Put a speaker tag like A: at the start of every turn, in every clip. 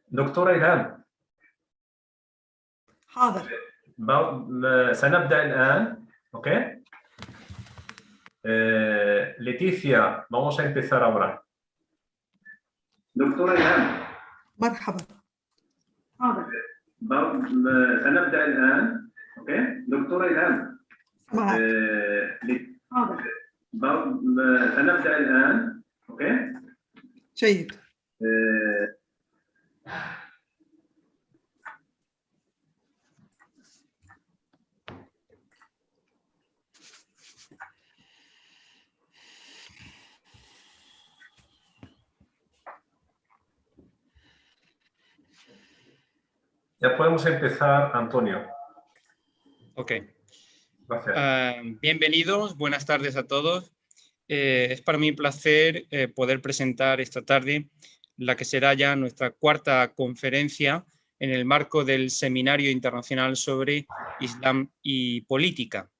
A: دكتورة إلهام.
B: حاضر.
A: سنبدأ الآن. أوكي. Leticia, vamos a empezar ahora. دكتورة إلهام.
B: مرحبا.
A: حاضر. سنبدأ الآن. أوكي. دكتورة إلهام.
B: معك.
A: حاضر. سنبدأ الآن. أوكي.
B: جيد.
A: Ya podemos empezar, Antonio.
C: Ok.
A: Gracias.
C: Bienvenidos, buenas tardes a todos. Es para mí un placer poder presentar esta tarde la que será ya nuestra cuarta conferencia en el marco del Seminario Internacional sobre Islam y Política.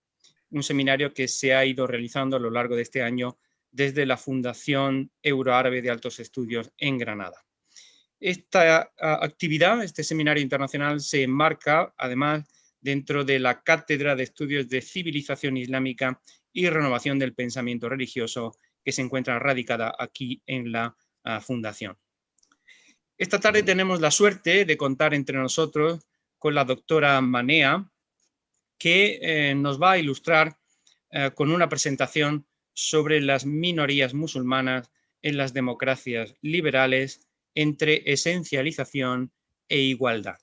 C: Un seminario que se ha ido realizando a lo largo de este año desde la Fundación Euroárabe de Altos Estudios en Granada. Esta actividad, este seminario internacional, se enmarca además dentro de la Cátedra de Estudios de Civilización Islámica y Renovación del Pensamiento Religioso, que se encuentra radicada aquí en la Fundación. Esta tarde tenemos la suerte de contar entre nosotros con la doctora Manea, que nos va a ilustrar con una presentación sobre las minorías musulmanas en las democracias liberales entre esencialización e igualdad.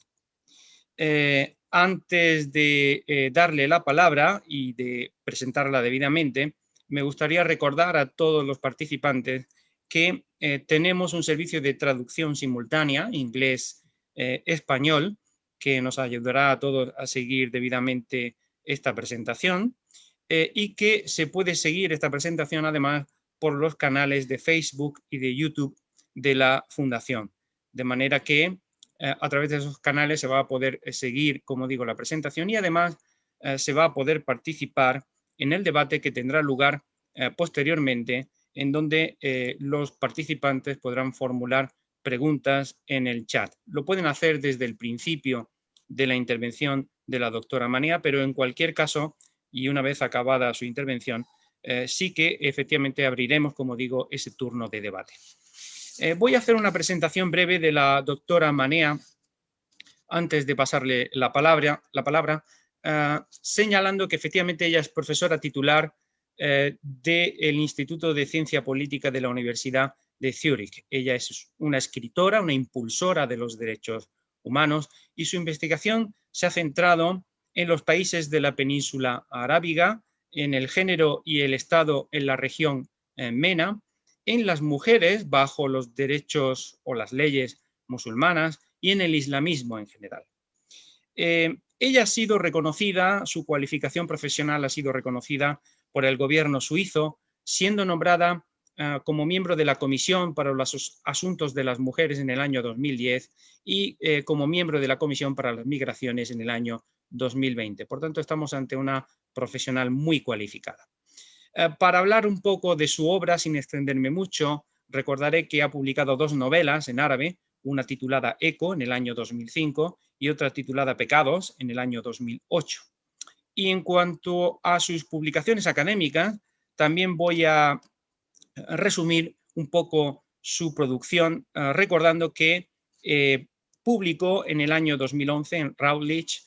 C: Antes de darle la palabra y de presentarla debidamente, me gustaría recordar a todos los participantes que tenemos un servicio de traducción simultánea, inglés-español, que nos ayudará a todos a seguir debidamente esta presentación y que se puede seguir esta presentación además por los canales de Facebook y de YouTube de la Fundación. De manera que a través de esos canales se va a poder seguir, como digo, la presentación y además se va a poder participar en el debate que tendrá lugar posteriormente, en donde los participantes podrán formular preguntas en el chat. Lo pueden hacer desde el principio de la intervención de la doctora Manea, pero en cualquier caso, y una vez acabada su intervención, sí que efectivamente abriremos, como digo, ese turno de debate. Voy a hacer una presentación breve de la doctora Manea antes de pasarle la palabra señalando que efectivamente ella es profesora titular del Instituto de Ciencia Política de la Universidad de Zúrich. Ella es una escritora, una impulsora de los derechos humanos y su investigación se ha centrado en los países de la península arábiga, en el género y el Estado en la región MENA, en las mujeres bajo los derechos o las leyes musulmanas y en el islamismo en general. Ella ha sido reconocida, su cualificación profesional ha sido reconocida por el gobierno suizo, siendo nombrada como miembro de la Comisión para los Asuntos de las Mujeres en el año 2010 y como miembro de la Comisión para las Migraciones en el año 2020. Por tanto, estamos ante una profesional muy cualificada. Para hablar un poco de su obra, sin extenderme mucho, recordaré que ha publicado dos novelas en árabe, una titulada Eco en el año 2005 y otra titulada Pecados en el año 2008. Y en cuanto a sus publicaciones académicas, también voy a resumir un poco su producción, recordando que publicó en el año 2011 en Routledge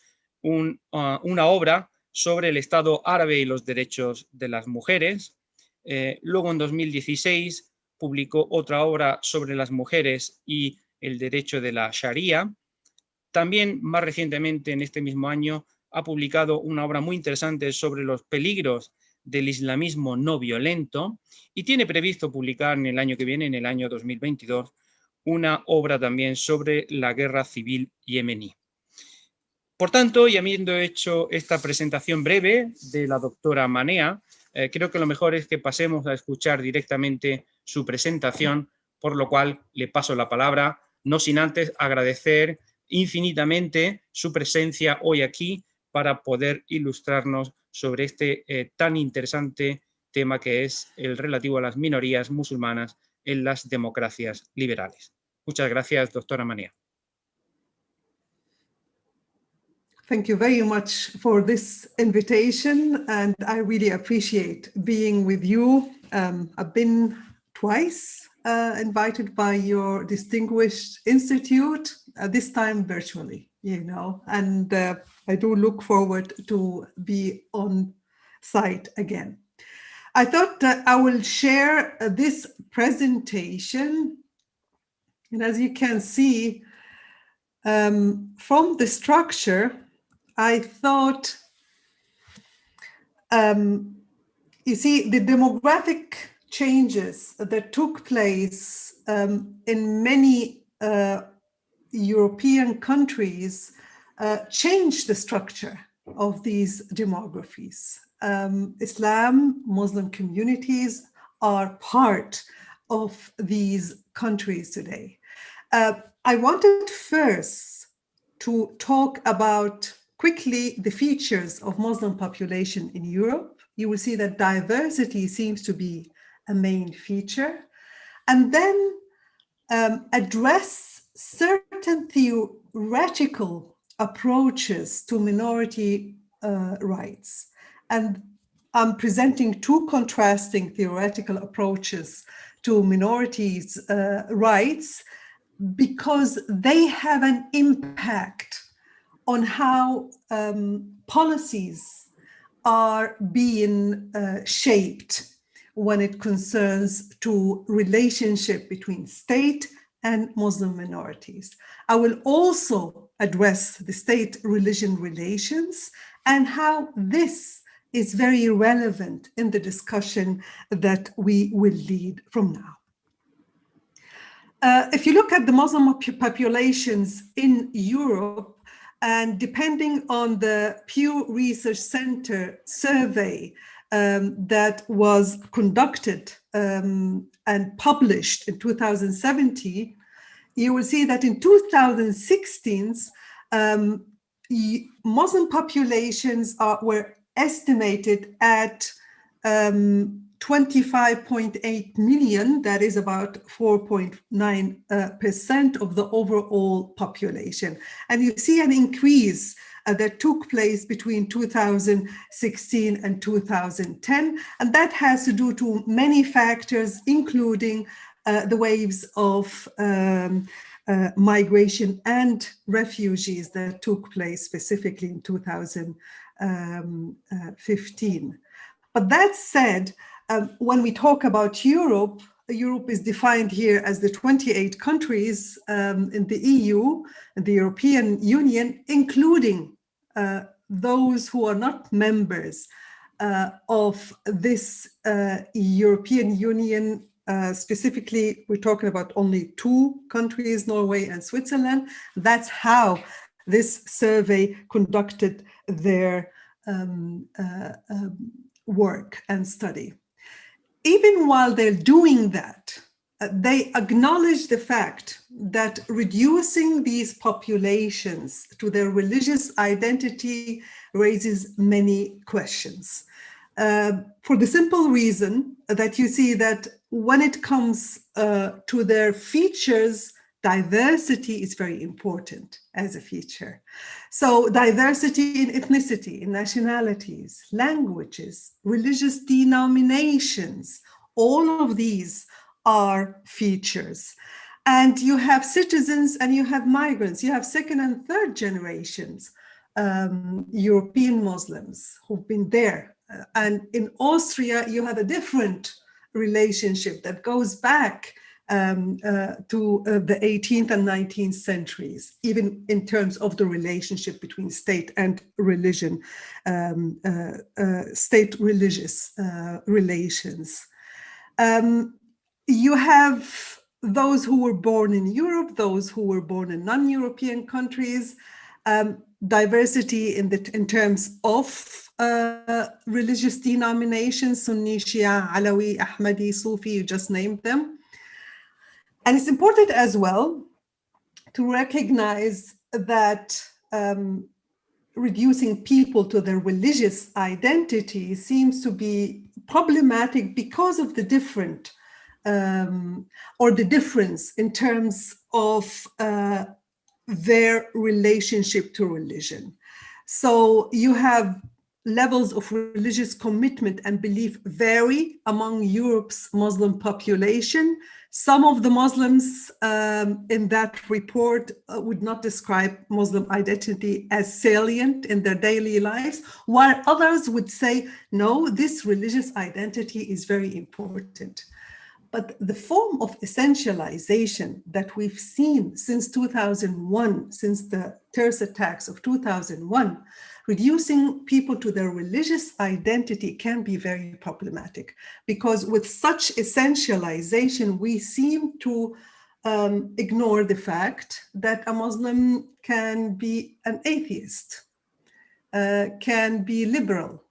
C: una obra sobre el Estado árabe y los derechos de las mujeres. Luego en 2016 publicó otra obra sobre las mujeres y el derecho de la Sharia. También más recientemente en este mismo año ha publicado una obra muy interesante sobre los peligros del islamismo no violento y tiene previsto publicar en el año que viene, en el año 2022, una obra también sobre la guerra civil yemení. Por tanto, y habiendo hecho esta presentación breve de la doctora Manea, creo que lo mejor es que pasemos a escuchar directamente su presentación, por lo cual le paso la palabra, no sin antes agradecer infinitamente su presencia hoy aquí para poder ilustrarnos sobre este tan interesante tema que es el relativo a las minorías musulmanas en las democracias liberales. Muchas gracias, doctora Manea.
B: Thank you very much for this invitation, and I really appreciate being with you. I've been twice invited by your distinguished institute, this time virtually, and I do look forward to be on site again. I thought I will share this presentation, and as you can see from the structure, I thought, you see, the demographic changes that took place in many European countries changed the structure of these demographies. Islam, Muslim communities are part of these countries today. I wanted first to talk about quickly the features of Muslim population in Europe. You will see that diversity seems to be a main feature, and then address certain theoretical approaches to minority rights. And I'm presenting two contrasting theoretical approaches to minorities' rights because they have an impact on how policies are being shaped when it concerns to relationship between state and Muslim minorities. I will also address the state-religion relations and how this is very relevant in the discussion that we will lead from now. If you look at the Muslim populations in Europe, and depending on the Pew Research Center survey that was conducted and published in 2017, you will see that in 2016, Muslim populations were estimated at 25.8 million, that is about 4.9% of the overall population. And you see an increase that took place between 2016 and 2010. And that has to do to many factors, including the waves of migration and refugees that took place specifically in 2015. But that said, when we talk about Europe, Europe is defined here as the 28 countries in the EU, the European Union, including those who are not members of this European Union. Specifically, we're talking about only two countries, Norway and Switzerland. That's how this survey conducted their work and study. Even while they're doing that, they acknowledge the fact that reducing these populations to their religious identity raises many questions. For the simple reason that you see that when it comes to their features, diversity is very important as a feature. So diversity in ethnicity, in nationalities, languages, religious denominations, all of these are features. And you have citizens and you have migrants, you have second and third generations, European Muslims who've been there. And in Austria, you have a different relationship that goes back to the 18th and 19th centuries, even in terms of the relationship between state and religion, state-religious relations. You have those who were born in Europe, those who were born in non-European countries, diversity in terms of religious denominations, Sunni, Shia, Alawi, Ahmadi, Sufi, you just named them. And it's important as well to recognize that reducing people to their religious identity seems to be problematic because of the different or the difference in terms of their relationship to religion. So you have levels of religious commitment and belief vary among Europe's Muslim population. Some of the Muslims in that report would not describe Muslim identity as salient in their daily lives, while others would say, no, this religious identity is very important. But the form of essentialization that we've seen since 2001, since the terrorist attacks of 2001, reducing people to their religious identity can be very problematic, because with such essentialization, we seem to ignore the fact that a Muslim can be an atheist, can be liberal,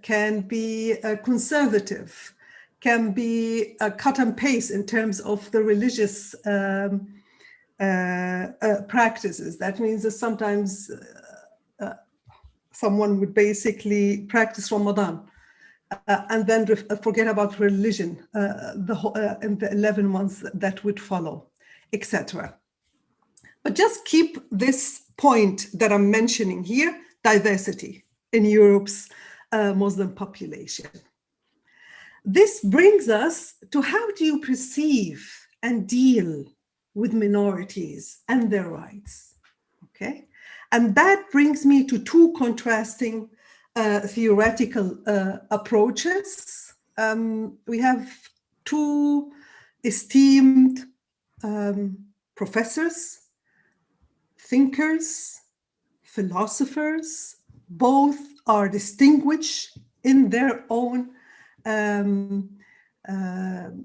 B: can be conservative, can be a cut and paste in terms of the religious practices. That means that sometimes someone would basically practice Ramadan and then forget about religion in the 11 months that would follow, etc. But just keep this point that I'm mentioning here, diversity in Europe's Muslim population. This brings us to how do you perceive and deal with minorities and their rights, okay? And that brings me to two contrasting theoretical approaches. We have two esteemed professors, thinkers, philosophers. Both are distinguished in their own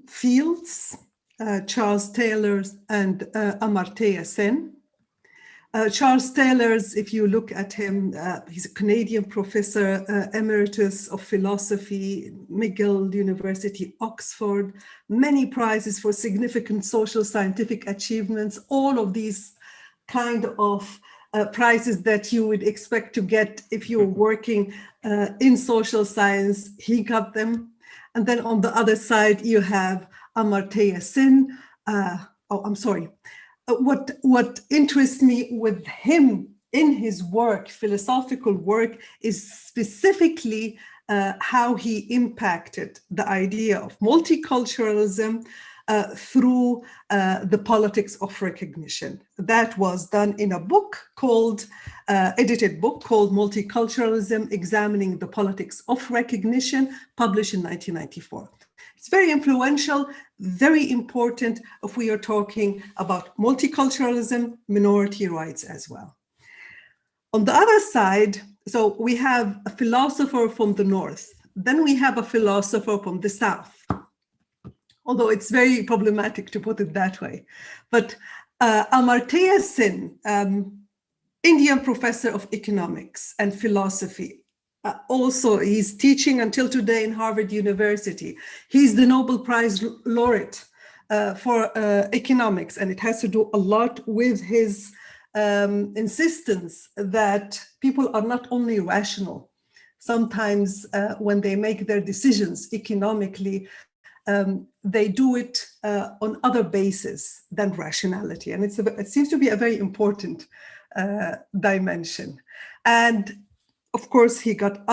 B: fields, Charles Taylor and Amartya Sen. Charles Taylor, if you look at him, he's a Canadian professor emeritus of philosophy, McGill University, Oxford, many prizes for significant social scientific achievements, all of these kind of prizes that you would expect to get if you're working in social science. He got them. And then on the other side, you have Amartya Sen. What interests me with him in his work, philosophical work, is specifically how he impacted the idea of multiculturalism through the politics of recognition. That was done in a book called, edited book called Multiculturalism, Examining the Politics of Recognition, published in 1994. It's very influential, very important if we are talking about multiculturalism, minority rights as well. On the other side, so we have a philosopher from the north, then we have a philosopher from the south, although it's very problematic to put it that way. But Amartya Sen, Indian professor of economics and philosophy, also, he's teaching until today in Harvard University. He's the Nobel Prize laureate for economics, and it has to do a lot with his insistence that people are not only rational. Sometimes when they make their decisions economically, they do it on other bases than rationality. And it seems to be a very important dimension. And of course, he got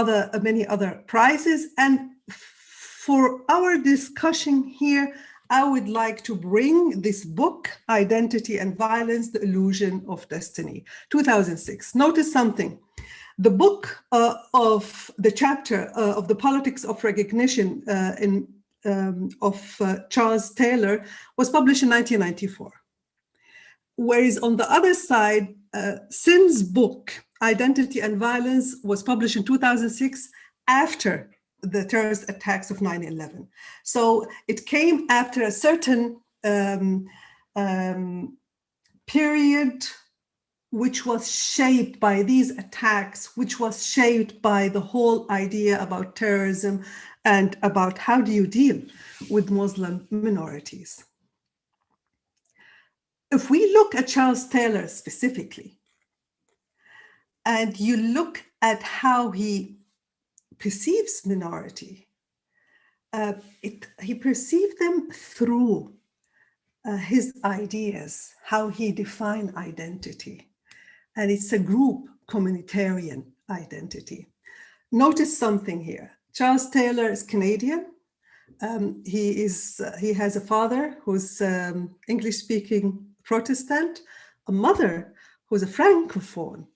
B: many other prizes. And for our discussion here, I would like to bring this book, Identity and Violence, The Illusion of Destiny, 2006. Notice something. The book of the chapter of the Politics of Recognition of Charles Taylor was published in 1994. Whereas on the other side, Sen's book, Identity and Violence, was published in 2006 after the terrorist attacks of 9/11. So it came after a certain period which was shaped by these attacks, which was shaped by the whole idea about terrorism and about how do you deal with Muslim minorities. If we look at Charles Taylor specifically, and you look at how he perceives minority, he perceived them through his ideas, how he defined identity. And it's a group communitarian identity. Notice something here. Charles Taylor is Canadian. He has a father who's English-speaking Protestant, a mother who's a Francophone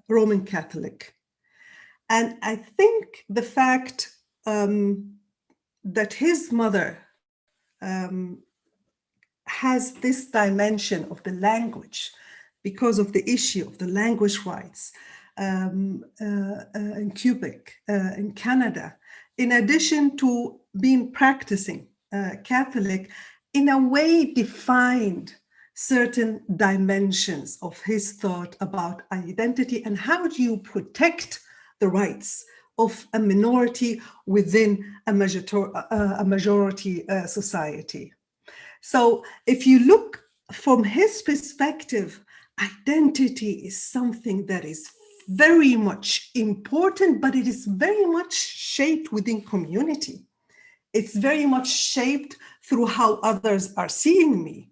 B: Roman Catholic. And I think the fact that his mother has this dimension of the language because of the issue of the language rights in Quebec, in Canada, in addition to being practicing Catholic, in a way defined certain dimensions of his thought about identity and how do you protect the rights of a minority within a majority society. So if you look from his perspective, identity is something that is very much important, but it is very much shaped within community. It's very much shaped through how others are seeing me.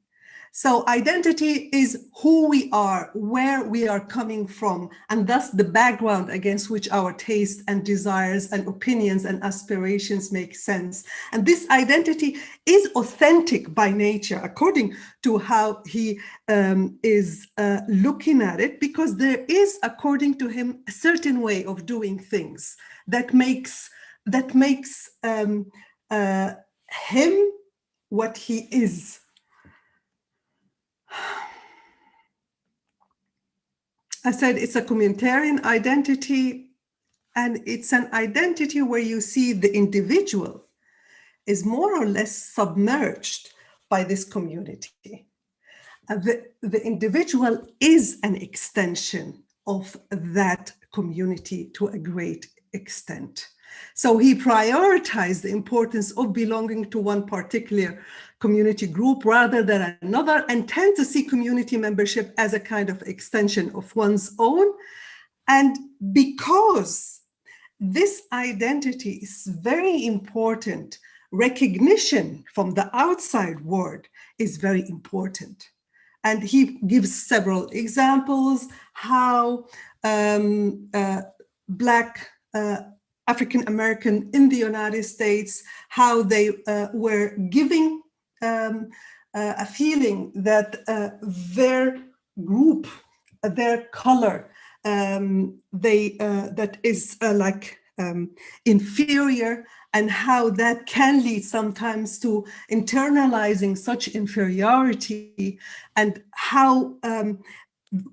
B: So identity is who we are, where we are coming from, and thus the background against which our tastes and desires and opinions and aspirations make sense. And this identity is authentic by nature, according to how he is looking at it, because there is, according to him, a certain way of doing things that makes him what he is. I said it's a communitarian identity, and it's an identity where you see the individual is more or less submerged by this community. The individual is an extension of that community to a great extent. So he prioritized the importance of belonging to one particular community group rather than another, and tend to see community membership as a kind of extension of one's own. And because this identity is very important, recognition from the outside world is very important. And he gives several examples how Black African American in the United States, how they were giving a feeling that their group, their color, that is inferior, and how that can lead sometimes to internalizing such inferiority, and how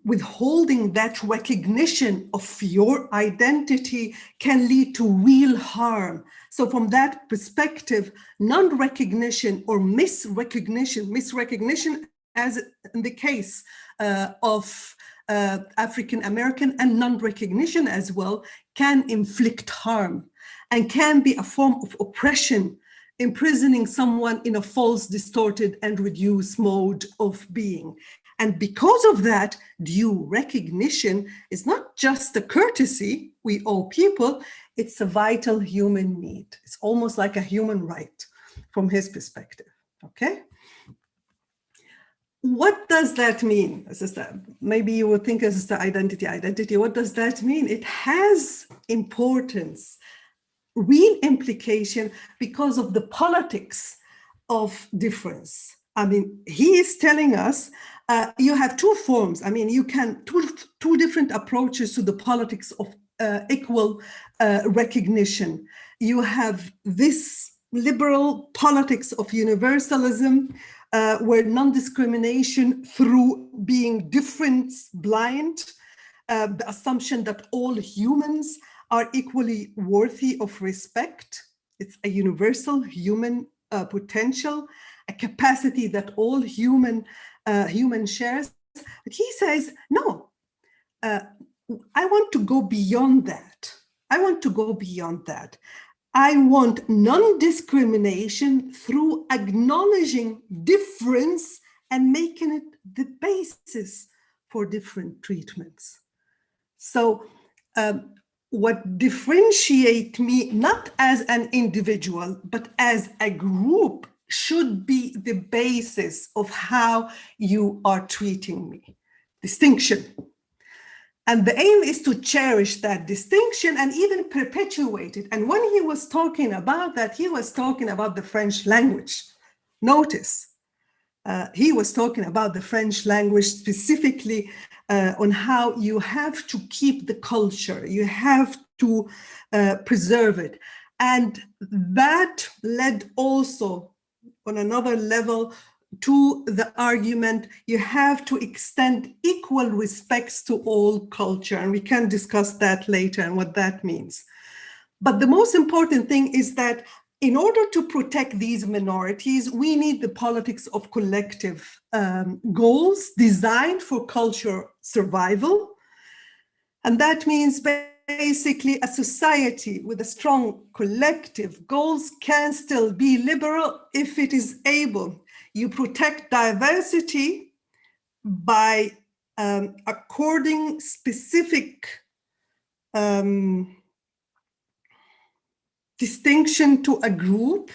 B: withholding that recognition of your identity can lead to real harm. So from that perspective, non-recognition or misrecognition, as in the case of African American, and non-recognition as well, can inflict harm and can be a form of oppression, imprisoning someone in a false, distorted, and reduced mode of being. And because of that, due recognition is not just a courtesy we owe people, it's a vital human need. It's almost like a human right from his perspective, okay? What does that mean? Maybe you would think this is the identity. What does that mean? It has importance, real implication, because of the politics of difference. I mean, he is telling us you have two forms. I mean, you can two different approaches to the politics of equal recognition. You have this liberal politics of universalism, where non-discrimination through being difference blind, the assumption that all humans are equally worthy of respect. It's a universal human potential, a capacity that all human shares. But he says, no, I want to go beyond that. I want to go beyond that. I want non-discrimination through acknowledging difference and making it the basis for different treatments. So what differentiates me, not as an individual, but as a group, should be the basis of how you are treating me. Distinction. And the aim is to cherish that distinction and even perpetuate it. And when he was talking about that, he was talking about the French language. Notice, he was talking about the French language specifically on how you have to keep the culture, you have to preserve it. And that led also on another level to the argument you have to extend equal respects to all culture. And we can discuss that later and what that means. But the most important thing is that in order to protect these minorities, we need the politics of collective goals designed for culture survival. And that means basically a society with a strong collective goals can still be liberal if it is able. You protect diversity by according specific distinction to a group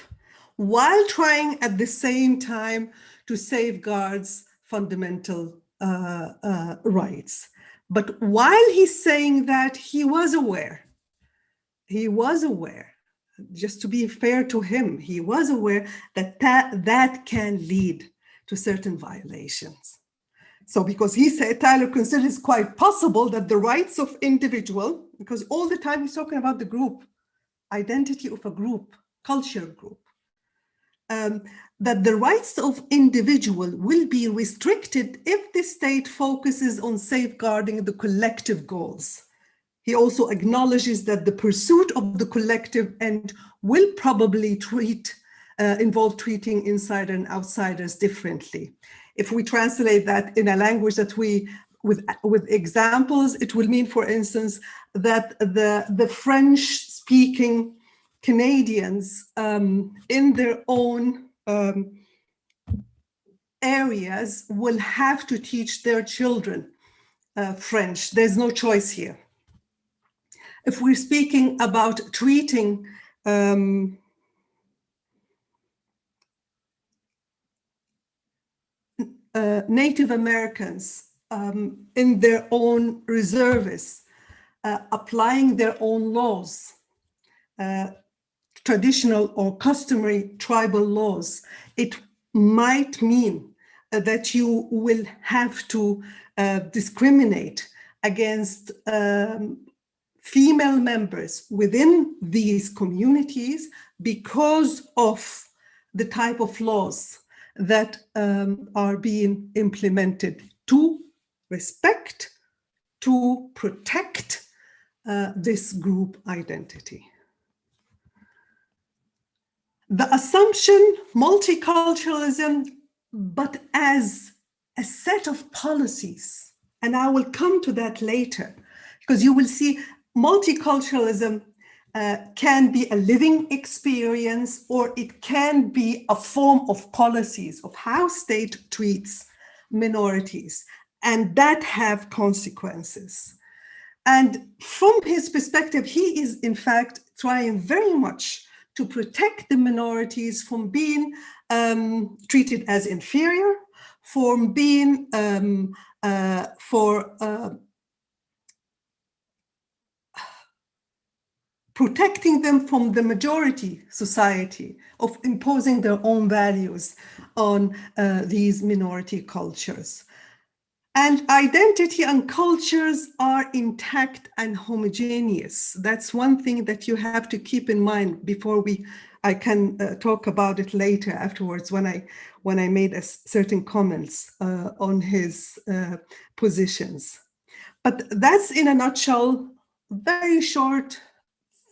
B: while trying at the same time to safeguard fundamental rights. But while he's saying that, he was aware, just to be fair to him, he was aware that that can lead to certain violations. So because he said, Tyler considers it quite possible that the rights of individual, because all the time he's talking about the group, identity of a group, culture group, that the rights of individual will be restricted if the state focuses on safeguarding the collective goals. He also acknowledges that the pursuit of the collective end will probably involve treating insiders and outsiders differently. If we translate that in a language that with examples, it will mean, for instance, that the French-speaking Canadians in their own areas will have to teach their children French. There's no choice here. If we're speaking about treating Native Americans in their own reservists, applying their own laws, traditional or customary tribal laws, it might mean that you will have to discriminate against female members within these communities because of the type of laws that are being implemented to respect, to protect this group identity. The assumption, multiculturalism, but as a set of policies, and I will come to that later, because you will see multiculturalism can be a living experience, or it can be a form of policies of how state treats minorities, and that have consequences. And from his perspective, he is in fact trying very much to protect the minorities from being treated as inferior, from being protecting them from the majority society of imposing their own values on these minority cultures. And identity and cultures are intact and homogeneous. That's one thing that you have to keep in mind before I can talk about it later afterwards when I made certain comments on his positions. But that's in a nutshell, very short,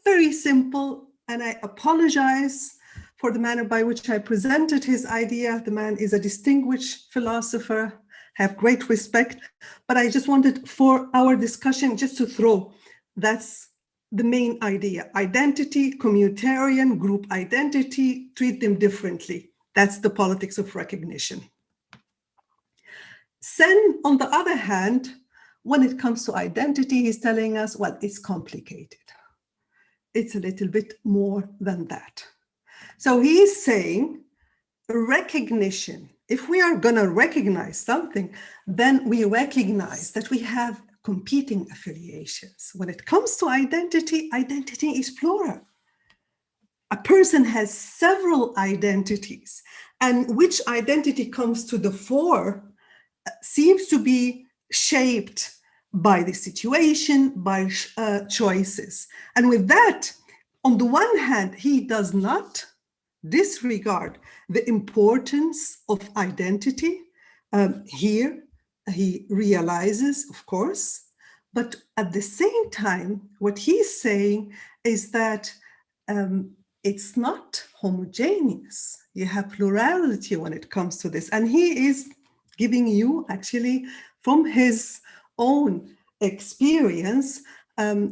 B: very simple, and I apologize for the manner by which I presented his idea. The man is a distinguished philosopher, have great respect, but I just wanted for our discussion just to throw, that's the main idea. Identity, communitarian, group identity, treat them differently. That's the politics of recognition. Sen, on the other hand, when it comes to identity, he's telling us, well, it's complicated. It's a little bit more than that. So he's saying recognition. If we are going to recognize something, then we recognize that we have competing affiliations. When it comes to identity, identity is plural. A person has several identities, and which identity comes to the fore seems to be shaped by the situation, by choices. And with that, on the one hand, he does not disregard the importance of identity. Here, he realizes, of course, but at the same time, what he's saying is that it's not homogeneous. You have plurality when it comes to this. And he is giving you, actually, from his own experience,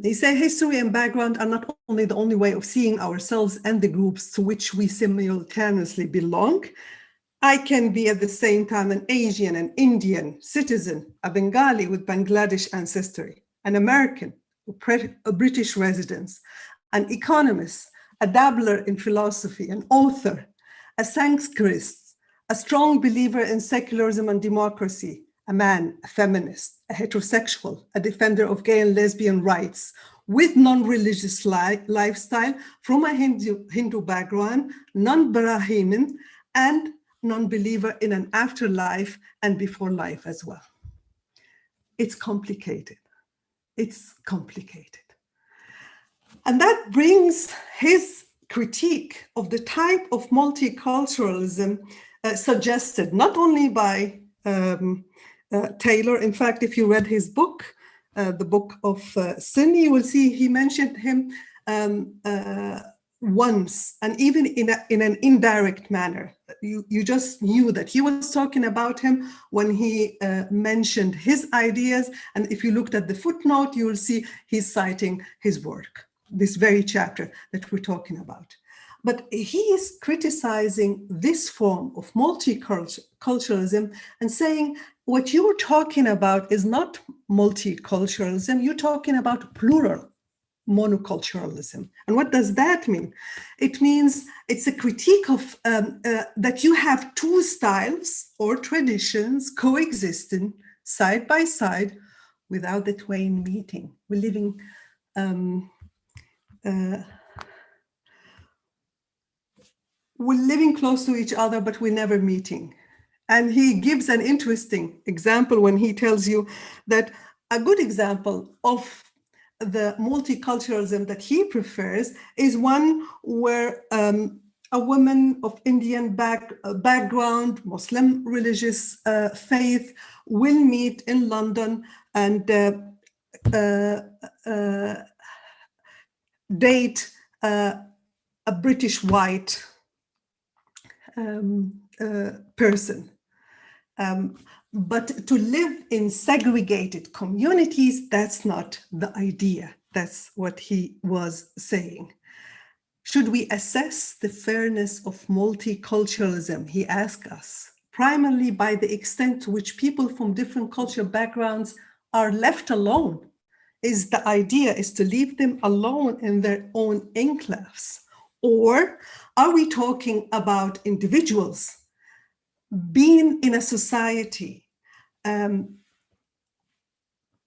B: he said history and background are not only the only way of seeing ourselves and the groups to which we simultaneously belong. I can be at the same time an Asian, an Indian citizen, a Bengali with Bangladesh ancestry, an American, a British resident, an economist, a dabbler in philosophy, an author, a Sanskritist, a strong believer in secularism and democracy, a man, a feminist, a heterosexual, a defender of gay and lesbian rights, with non-religious lifestyle, from a Hindu background, non-Brahmin, and non-believer in an afterlife and before life as well. It's complicated. It's complicated. And that brings his critique of the type of multiculturalism suggested not only by Taylor. In fact, if you read his book, the book of Sin, you will see he mentioned him once, and even in an indirect manner. You just knew that he was talking about him when he mentioned his ideas. And if you looked at the footnote, you will see he's citing his work, this very chapter that we're talking about. But he is criticizing this form of multiculturalism and saying, what you're talking about is not multiculturalism, you're talking about plural monoculturalism. And what does that mean? It means it's a critique of that you have two styles or traditions coexisting side by side without the twain meeting. We're living close to each other, but we're never meeting. And he gives an interesting example when he tells you that a good example of the multiculturalism that he prefers is one where a woman of Indian background, Muslim religious faith, will meet in London and date a British white person. But to live in segregated communities, that's not the idea. That's what he was saying. Should we assess the fairness of multiculturalism, he asked us, primarily by the extent to which people from different cultural backgrounds are left alone? Is the idea is to leave them alone in their own enclaves? Or are we talking about individuals being in a society,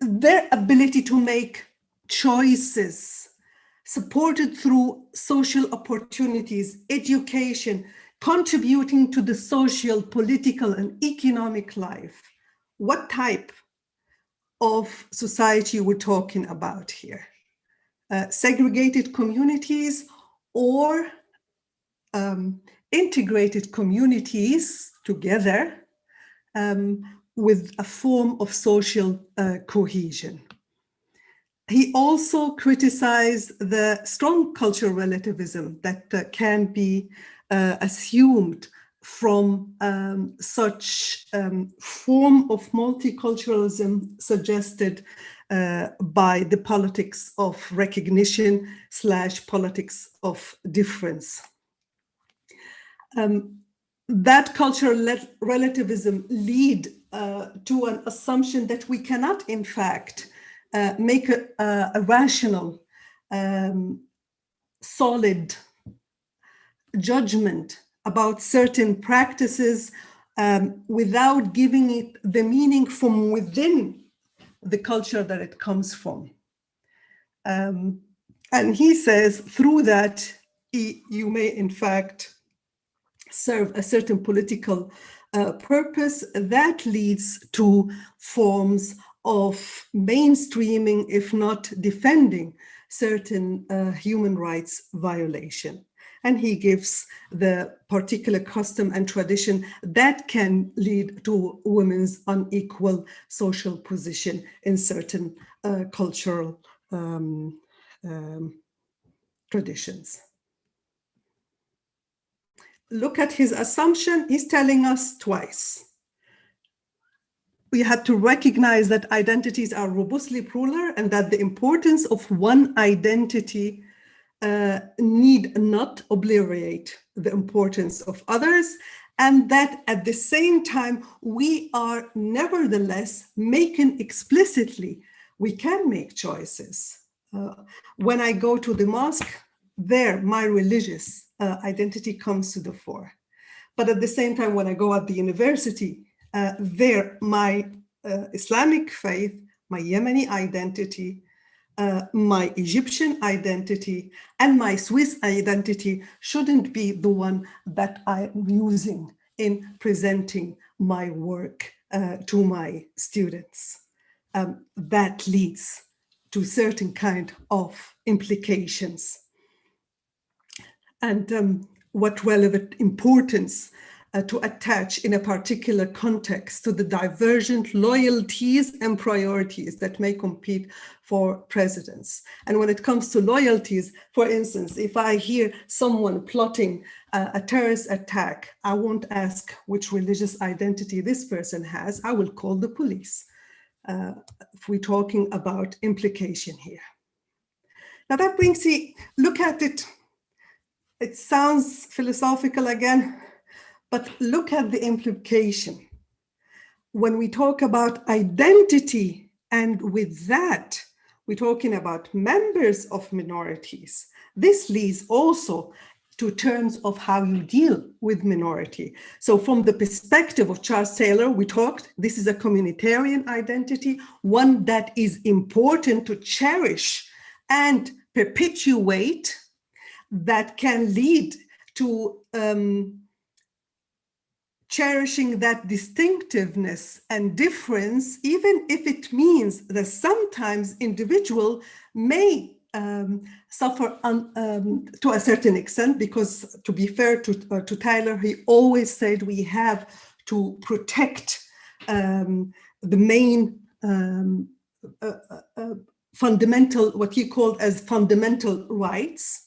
B: their ability to make choices supported through social opportunities, education, contributing to the social, political, and economic life? What type of society we're talking about here? Segregated communities or integrated communities together with a form of social cohesion. He also criticized the strong cultural relativism that can be assumed from such form of multiculturalism suggested by the politics of recognition / politics of difference. That cultural relativism lead to an assumption that we cannot, in fact, make a rational, solid judgment about certain practices without giving it the meaning from within the culture that it comes from. And he says through that, you may in fact serve a certain political purpose that leads to forms of mainstreaming, if not defending, certain human rights violation. And he gives the particular custom and tradition that can lead to women's unequal social position in certain cultural traditions. Look at his assumption. He's telling us twice. We have to recognize that identities are robustly plural and that the importance of one identity need not obliterate the importance of others, and that at the same time, we are nevertheless making explicitly, we can make choices. When I go to the mosque, there, my religious identity comes to the fore. But at the same time, when I go at the university, there, my Islamic faith, my Yemeni identity, my Egyptian identity, and my Swiss identity shouldn't be the one that I'm using in presenting my work to my students. That leads to certain kind of implications. And what relevant importance to attach in a particular context to the divergent loyalties and priorities that may compete for precedence. And when it comes to loyalties, for instance, if I hear someone plotting a terrorist attack, I won't ask which religious identity this person has, I will call the police. If we're talking about implication here. Now that brings you, look at it. It sounds philosophical again, but look at the implication. When we talk about identity, and with that, we're talking about members of minorities, this leads also to terms of how you deal with minority. So from the perspective of Charles Taylor, we talked, this is a communitarian identity, one that is important to cherish and perpetuate, that can lead to cherishing that distinctiveness and difference, even if it means that sometimes individual may suffer to a certain extent, because to be fair to Tyler, he always said we have to protect the main fundamental, what he called as fundamental rights.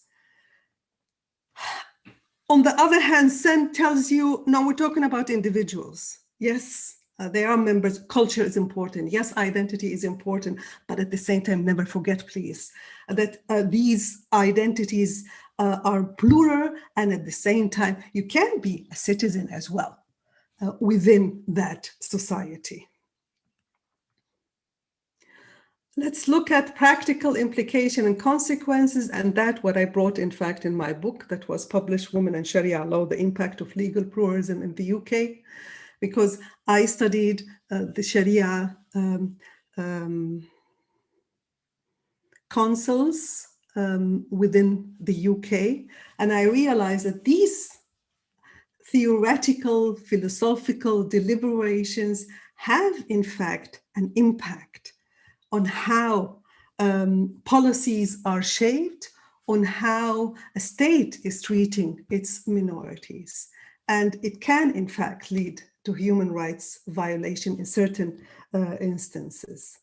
B: On the other hand, Sen tells you, no, we're talking about individuals. Yes, they are members, culture is important. Yes, identity is important, but at the same time, never forget, please, that these identities are plural, and at the same time, you can be a citizen as well within that society. Let's look at practical implication and consequences, and that what I brought, in fact, in my book that was published, Women and Sharia Law, the Impact of Legal Pluralism in the UK, because I studied the Sharia councils within the UK, and I realized that these theoretical, philosophical deliberations have, in fact, an impact on how policies are shaped, on how a state is treating its minorities. And it can, in fact, lead to human rights violation in certain instances.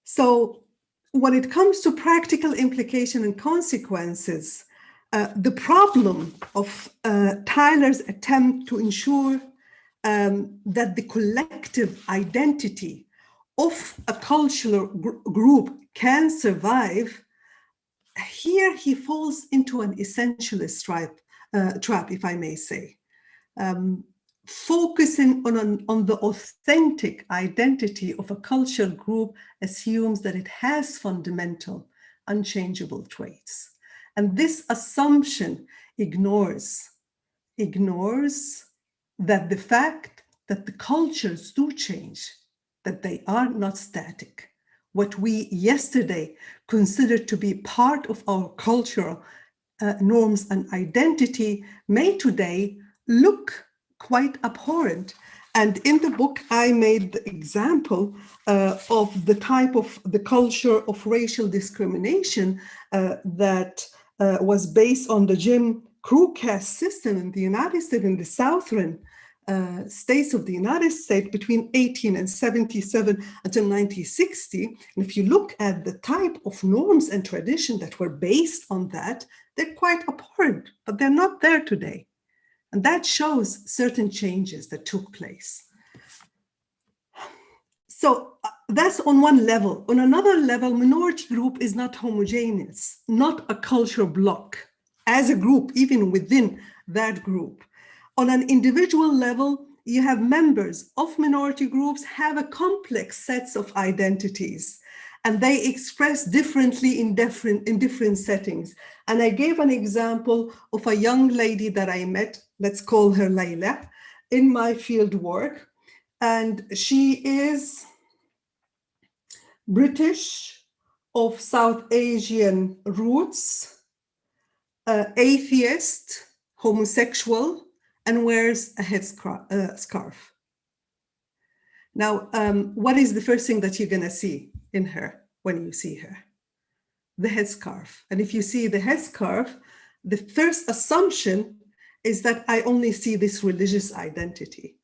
B: So when it comes to practical implication and consequences, the problem of Tyler's attempt to ensure that the collective identity of a cultural group can survive, here he falls into an essentialist trap, if I may say. Focusing on the authentic identity of a cultural group assumes that it has fundamental, unchangeable traits. And this assumption ignores that the fact that the cultures do change, that they are not static, what we yesterday considered to be part of our cultural norms and identity may today look quite abhorrent. And in the book, I made the example of the type of the culture of racial discrimination that was based on the Jim Crow caste system in the United States, in the southern states of the United States between 1877 until 1960. And if you look at the type of norms and tradition that were based on that, they're quite abhorrent, but they're not there today. And that shows certain changes that took place. So that's on one level. On another level, minority group is not homogeneous, not a culture block. As a group, even within that group. On an individual level, you have members of minority groups have a complex sets of identities, and they express differently in different settings. And I gave an example of a young lady that I met, let's call her Layla, in my field work. And she is British, of South Asian roots, atheist, homosexual, and wears a headscarf. Now, what is the first thing that you're going to see in her when you see her? The headscarf. And if you see the headscarf, the first assumption is that I only see this religious identity.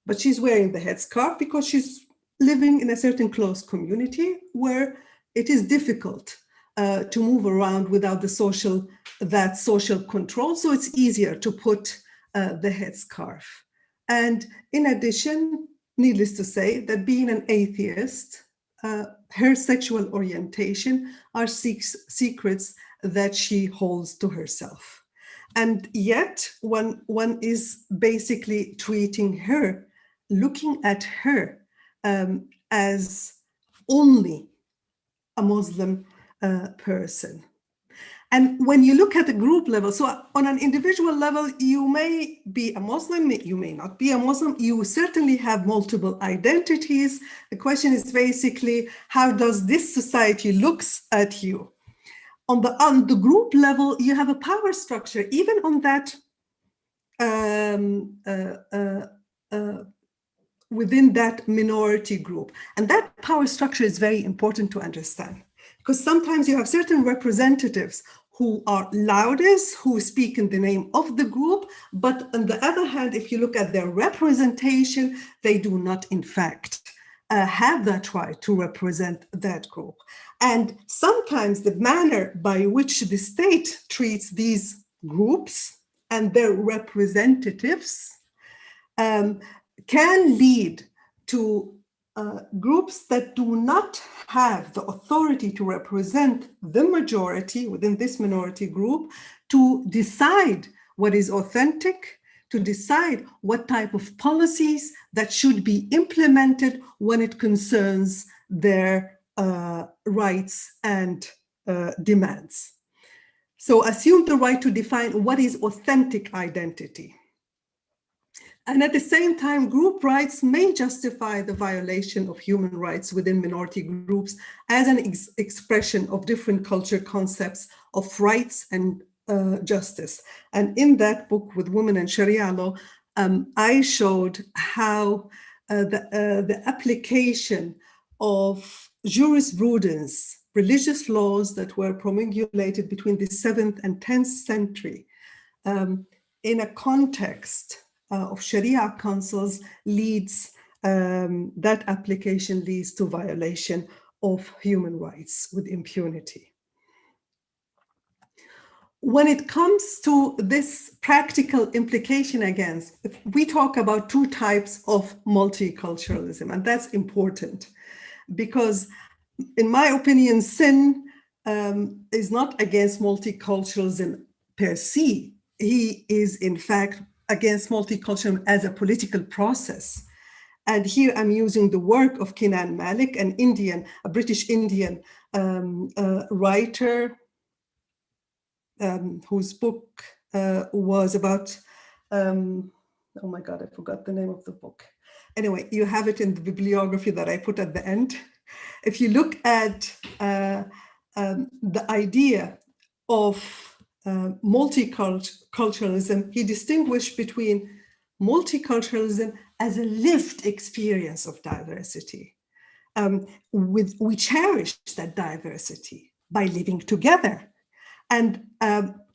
B: But she's wearing the headscarf because she's living in a certain close community where it is difficult to move around without that social control. So it's easier to put the headscarf. And in addition, needless to say, that being an atheist, her sexual orientation are secrets that she holds to herself. And yet, one is basically treating her, looking at her as only a Muslim person. And when you look at the group level, so on an individual level, you may be a Muslim, you may not be a Muslim, you certainly have multiple identities. The question is basically, how does this society looks at you? On the group level, you have a power structure, even on that within that minority group. And that power structure is very important to understand, because sometimes you have certain representatives who are loudest, who speak in the name of the group, but on the other hand, if you look at their representation, they do not, in fact, have that right to represent that group. And sometimes the manner by which the state treats these groups and their representatives can lead to groups that do not have the authority to represent the majority within this minority group to decide what is authentic, to decide what type of policies that should be implemented when it concerns their rights and demands. So assume the right to define what is authentic identity. And at the same time, group rights may justify the violation of human rights within minority groups as an expression of different culture concepts of rights and justice. And in that book with Women and Sharia Law, I showed how the application of jurisprudence, religious laws that were promulgated between the 7th and 10th century in a context of Sharia councils leads, that application leads to violation of human rights with impunity. When it comes to this practical implication against, we talk about two types of multiculturalism, and that's important because in my opinion, sin is not against multiculturalism per se. He is in fact against multiculturalism as a political process. And here I'm using the work of Kenan Malik, a British Indian writer whose book was about, oh my God, I forgot the name of the book. Anyway, you have it in the bibliography that I put at the end. If you look at the idea of multiculturalism, he distinguished between multiculturalism as a lived experience of diversity. We cherish that diversity by living together, and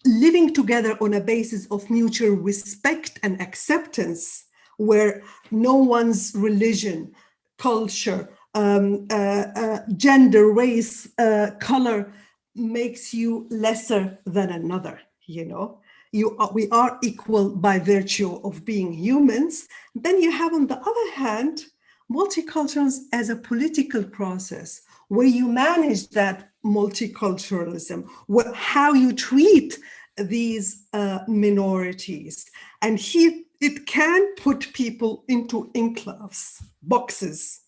B: living together on a basis of mutual respect and acceptance, where no one's religion, culture, gender, race, color makes you lesser than another. You know, we are equal by virtue of being humans. Then you have, on the other hand, multiculturalism as a political process, where you manage that multiculturalism, how you treat these minorities. And it can put people into enclaves, boxes,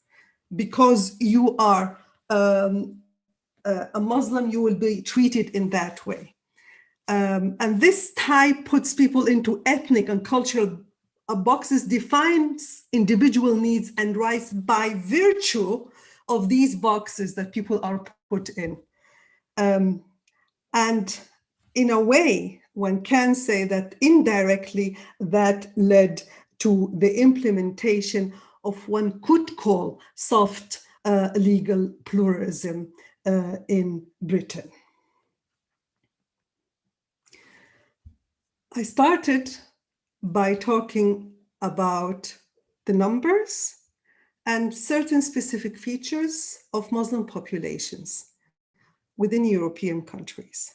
B: because you are a Muslim, you will be treated in that way. And this type puts people into ethnic and cultural boxes, defines individual needs and rights by virtue of these boxes that people are put in. And in a way, one can say that indirectly that led to the implementation of one could call soft legal pluralism in Britain. I started by talking about the numbers and certain specific features of Muslim populations within European countries.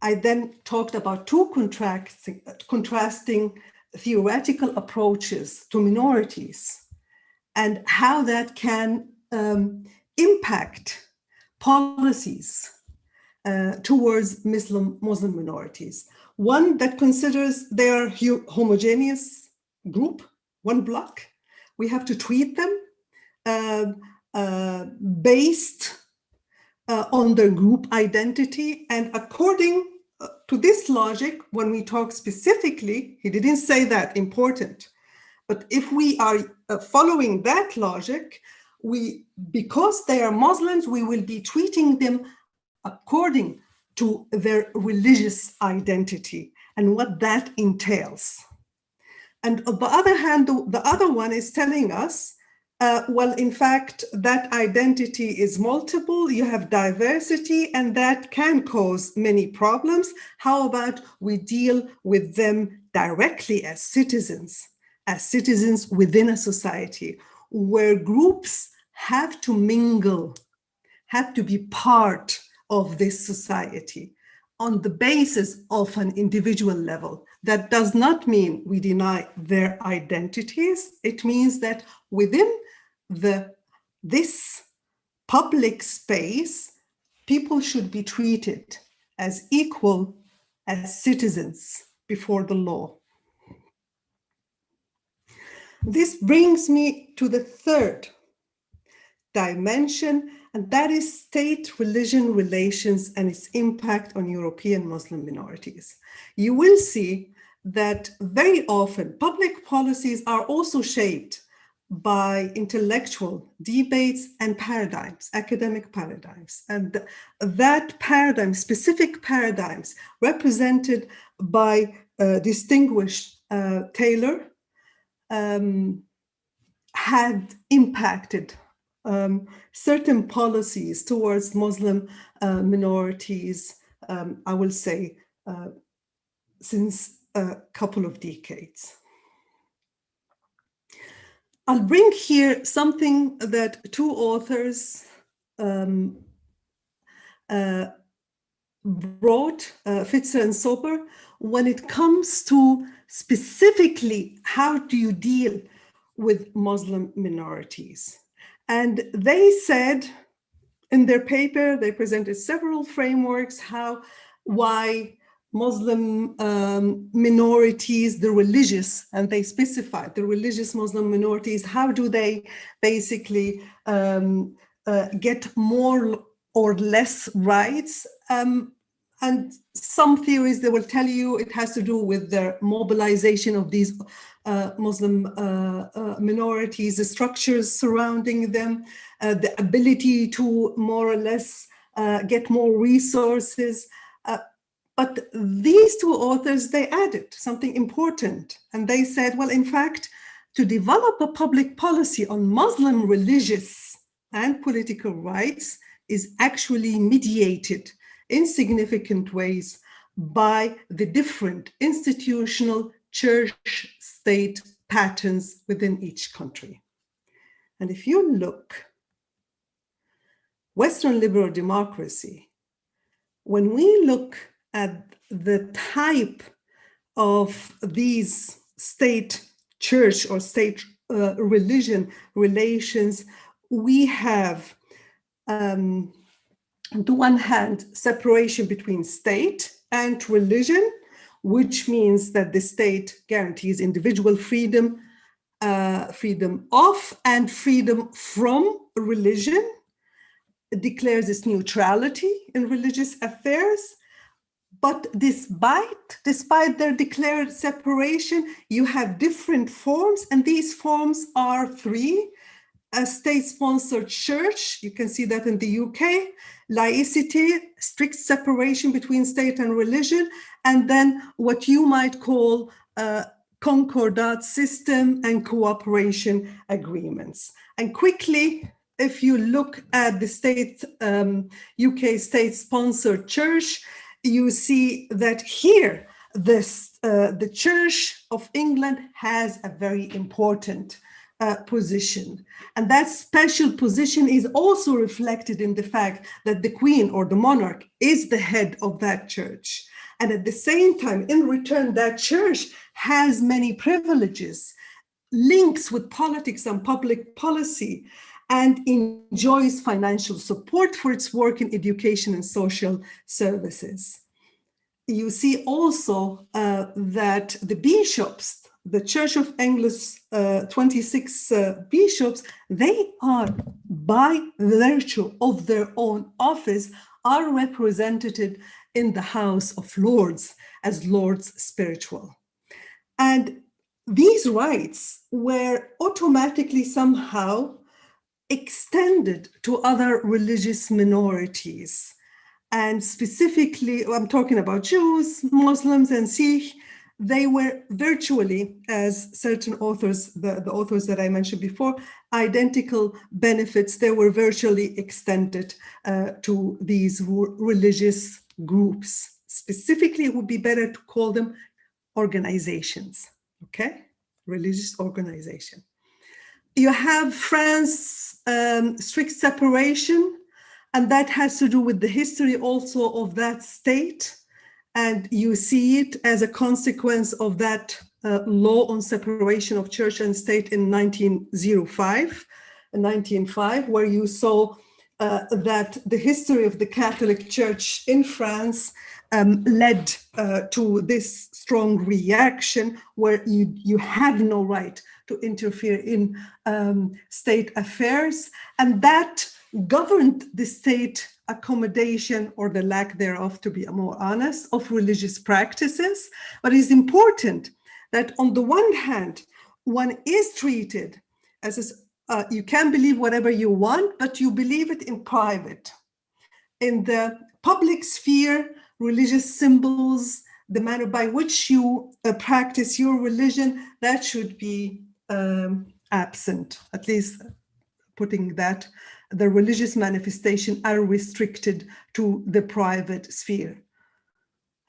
B: I then talked about two contrasting theoretical approaches to minorities and how that can impact policies towards Muslim minorities. One that considers they are homogeneous group, one block. We have to treat them based on their group identity. And according to this logic, when we talk specifically, he didn't say that important, but if we are following that logic, because they are Muslims, we will be treating them according to their religious identity and what that entails. And on the other hand, the other one is telling us, well, in fact, that identity is multiple, you have diversity, and that can cause many problems. How about we deal with them directly as citizens within a society where groups have to mingle, have to be part of this society on the basis of an individual level. That does not mean we deny their identities. It means that within this public space, people should be treated as equal as citizens before the law. This brings me to the third dimension, and that is state-religion relations and its impact on European Muslim minorities. You will see that very often public policies are also shaped by intellectual debates and paradigms, academic paradigms. And that paradigm, specific paradigms represented by distinguished Taylor, had impacted certain policies towards Muslim minorities, I will say, since a couple of decades. I'll bring here something that two authors wrote, Fitzer and Soper, when it comes to specifically how do you deal with Muslim minorities. And they said in their paper, they presented several frameworks, why Muslim minorities, the religious, and they specified the religious Muslim minorities, how do they basically get more or less rights? And some theories, they will tell you it has to do with the mobilization of these Muslim minorities, the structures surrounding them, the ability to more or less get more resources. But these two authors, they added something important. And they said, well, in fact, to develop a public policy on Muslim religious and political rights is actually mediated in significant ways by the different institutional church-state patterns within each country. And if you look, Western liberal democracy, when we look at the type of these state church or state religion relations, we have on the one hand separation between state and religion, which means that the state guarantees individual freedom, freedom of and freedom from religion, declares its neutrality in religious affairs. But despite their declared separation, you have different forms, and these forms are three: a state-sponsored church, you can see that in the UK, laicity, strict separation between state and religion, and then what you might call a concordat system and cooperation agreements. And quickly, if you look at the state, UK state-sponsored church, you see that here, the Church of England has a very important position. And that special position is also reflected in the fact that the Queen or the monarch is the head of that church. And at the same time, in return, that church has many privileges, links with politics and public policy, and enjoys financial support for its work in education and social services. You see also that the bishops, the Church of England's 26 bishops, they are, by virtue of their own office, are represented in the House of Lords as Lords Spiritual. And these rights were automatically somehow extended to other religious minorities. And specifically, I'm talking about Jews, Muslims, and Sikh. They were virtually, as certain authors, the authors that I mentioned before, identical benefits. They were virtually extended to these religious groups. Specifically, it would be better to call them organizations, okay? Religious organization. You have France, strict separation, and that has to do with the history also of that state. And you see it as a consequence of that law on separation of church and state in 1905, where you saw that the history of the Catholic Church in France led to this strong reaction where you have no right to interfere in state affairs. And that governed the state accommodation, or the lack thereof, to be more honest, of religious practices. But it's important that on the one hand, one is treated as you can believe whatever you want, but you believe it in private. In the public sphere, religious symbols, the manner by which you practice your religion, that should be absent, at least putting that. The religious manifestations are restricted to the private sphere.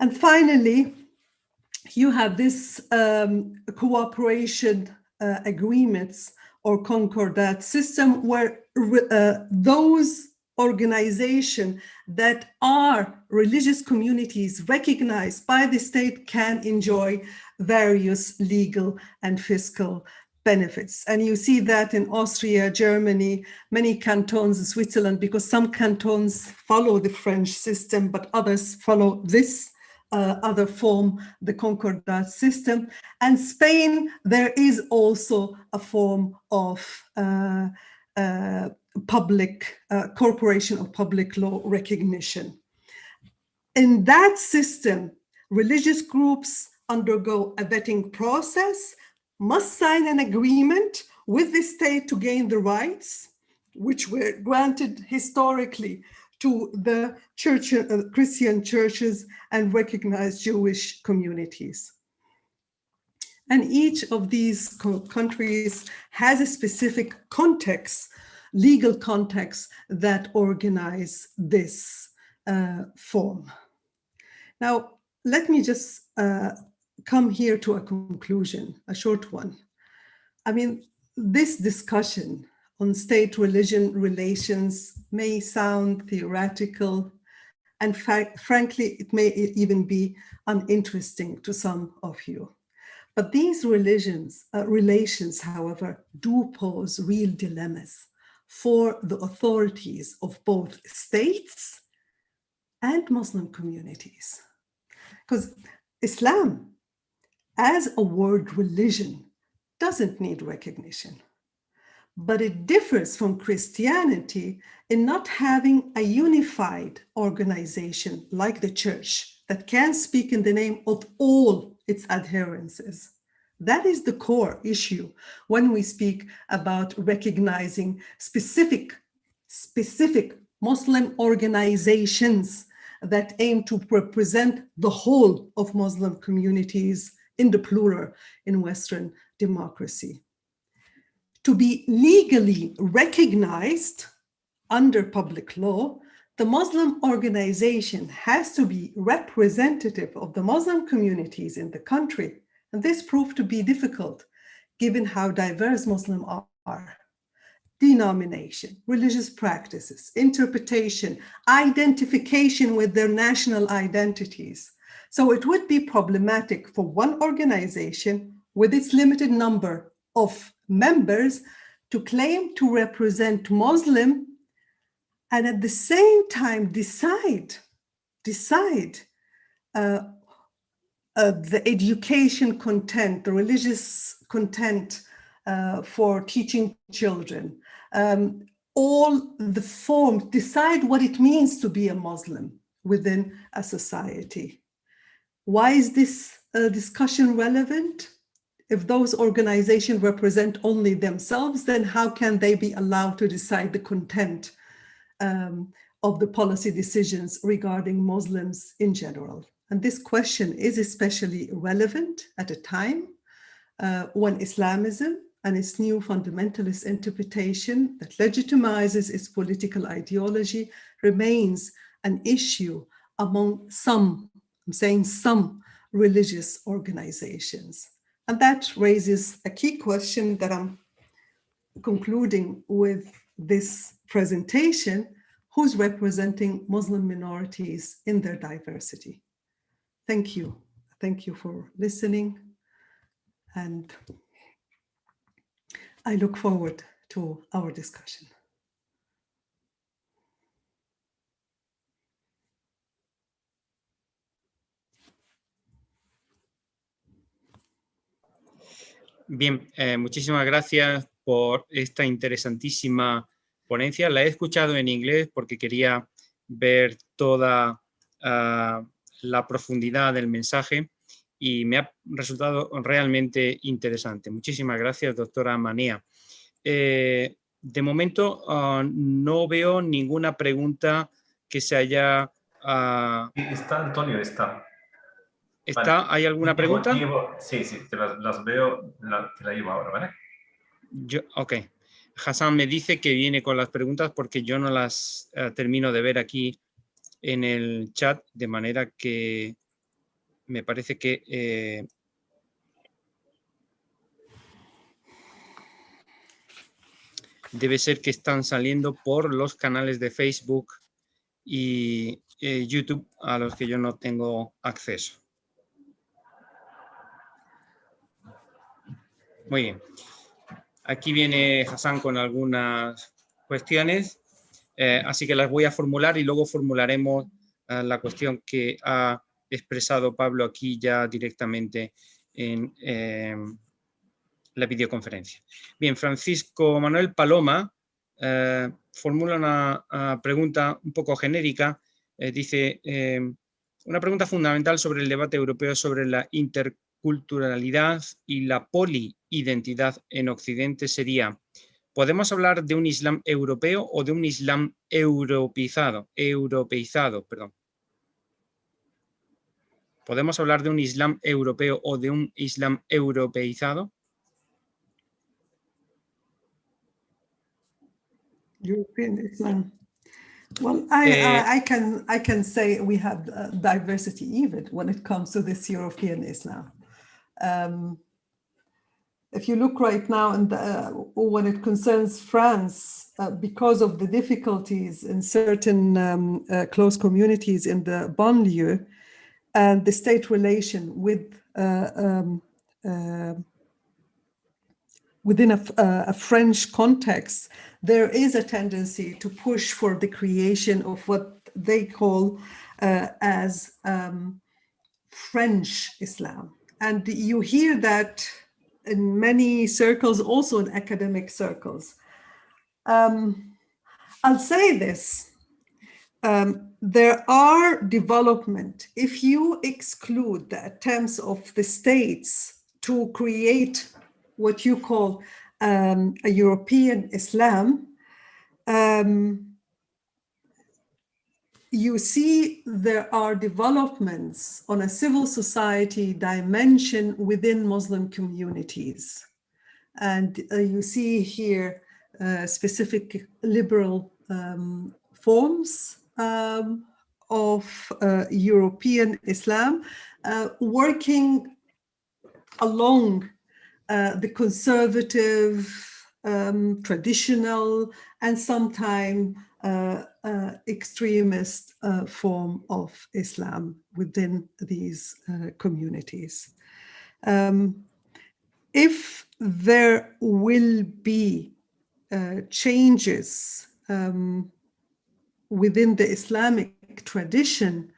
B: And finally, you have this cooperation agreements or concordat system where those organizations that are religious communities recognized by the state can enjoy various legal and fiscal benefits. And you see that in Austria, Germany, many cantons, Switzerland, because some cantons follow the French system, but others follow this other form, the concordat system. And Spain, there is also a form of public corporation of public law recognition. In that system, religious groups undergo a vetting process. must sign an agreement with the state to gain the rights which were granted historically to the Christian churches and recognized Jewish communities. And each of these countries has a specific context, legal context, that organize this form. Now, let me just come here to a conclusion, a short one. I mean, this discussion on state-religion relations may sound theoretical, and frankly, it may even be uninteresting to some of you. But these relations, however, do pose real dilemmas for the authorities of both states and Muslim communities. Because Islam, as a world religion, doesn't need recognition. But it differs from Christianity in not having a unified organization like the church that can speak in the name of all its adherents. That is the core issue when we speak about recognizing specific Muslim organizations that aim to represent the whole of Muslim communities in the plural in Western democracy. To be legally recognized under public law, the Muslim organization has to be representative of the Muslim communities in the country. And this proved to be difficult given how diverse Muslims are. Denomination, religious practices, interpretation, identification with their national identities. So it would be problematic for one organization with its limited number of members to claim to represent Muslim and at the same time decide the education content, the religious content for teaching children, all the forms, decide what it means to be a Muslim within a society. Why is this discussion relevant? If those organizations represent only themselves, then how can they be allowed to decide the content of the policy decisions regarding Muslims in general? And this question is especially relevant at a time when Islamism and its new fundamentalist interpretation that legitimizes its political ideology remains an issue among some, I'm saying some, religious organizations. And that raises a key question that I'm concluding with this presentation: who's representing Muslim minorities in their diversity? Thank you. Thank you for listening. And I look forward to our discussion.
C: Bien, muchísimas gracias por esta interesantísima ponencia. La he escuchado en inglés porque quería ver toda la profundidad del mensaje y me ha resultado realmente interesante. Muchísimas gracias, doctora Manea. De momento no veo ninguna pregunta que se haya...
A: Está, Antonio, está.
C: ¿Está?
A: Vale.
C: ¿Hay alguna pregunta?
A: Sí, te las veo, te la llevo ahora, ¿vale?
C: Ok. Hassan me dice que viene con las preguntas porque yo no las termino de ver aquí en el chat, de manera que me parece que debe ser que están saliendo por los canales de Facebook y YouTube a los que yo no tengo acceso. Muy bien. Aquí viene Hassan con algunas cuestiones, así que las voy a formular y luego formularemos la cuestión que ha expresado Pablo aquí ya directamente en la videoconferencia. Bien, Francisco Manuel Paloma formula una pregunta un poco genérica. Dice, una pregunta fundamental sobre el debate europeo sobre la multiculturalidad y la poliidentidad en Occidente sería: ¿podemos hablar de un Islam europeo o de un Islam europeizado? ¿Podemos hablar de un Islam europeo o de un Islam europeizado?
B: European Islam. Well, I can say we have diversity even when it comes to this European Islam. If you look right now, and when it concerns France, because of the difficulties in certain close communities in the banlieue, and the state relation with within a French context, there is a tendency to push for the creation of what they call as French Islam. And you hear that in many circles, also in academic circles. I'll say this. There are development, if you exclude the attempts of the states to create what you call a European Islam, you see there are developments on a civil society dimension within Muslim communities. And you see here specific liberal forms of European Islam working along the conservative, traditional, and sometimes extremist form of Islam within these communities. If there will be changes within the Islamic tradition,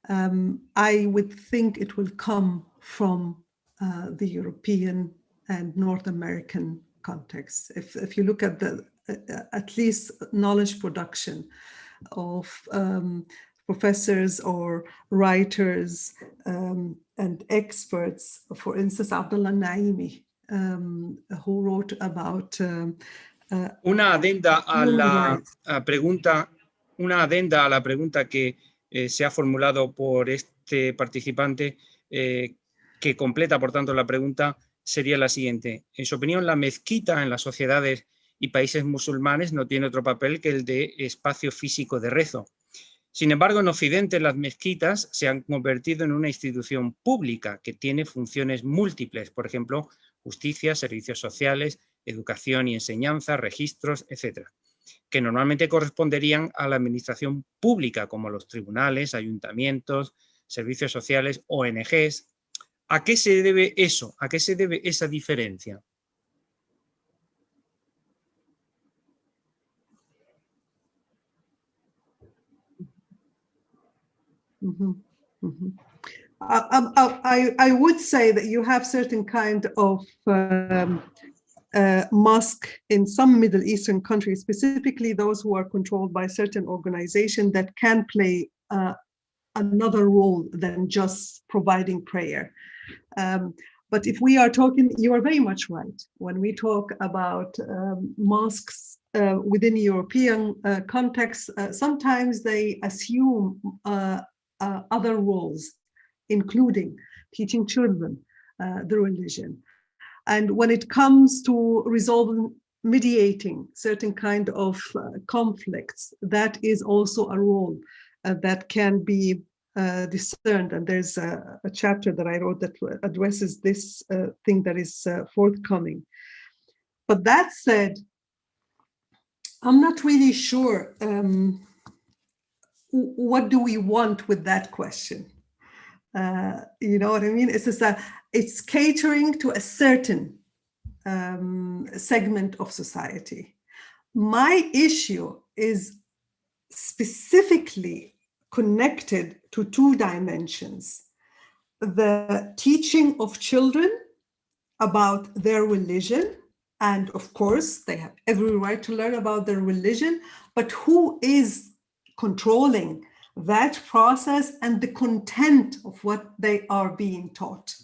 B: I would think it will come from the European and North American context. If you look at the at least knowledge production of professors or writers and experts, for instance, Abdullah Naimi, who wrote about
C: una adenda a la pregunta que se ha formulado por este participante, que completa, por tanto, la pregunta, sería la siguiente. En su opinión, la mezquita en las sociedades y países musulmanes no tiene otro papel que el de espacio físico de rezo. Sin embargo, en Occidente las mezquitas se han convertido en una institución pública que tiene funciones múltiples, por ejemplo, justicia, servicios sociales, educación y enseñanza, registros, etc., que normalmente corresponderían a la administración pública, como los tribunales, ayuntamientos, servicios sociales, ONGs. ¿A qué se debe eso? ¿A qué se debe esa diferencia?
B: Mm-hmm. Mm-hmm. I would say that you have certain kind of mosque in some Middle Eastern countries, specifically those who are controlled by certain organizations that can play another role than just providing prayer. But if we are talking, you are very much right. When we talk about mosques within European context, sometimes they assume other roles, including teaching children the religion. And when it comes to resolving, mediating certain kind of conflicts, that is also a role that can be discerned. And there's a chapter that I wrote that addresses this thing that is forthcoming. But that said, I'm not really sure what do we want with that question. You know what I mean? It's just it's catering to a certain segment of society. My issue is specifically connected to two dimensions: the teaching of children about their religion, and of course they have every right to learn about their religion, but who is controlling that process and the content of what they are being taught?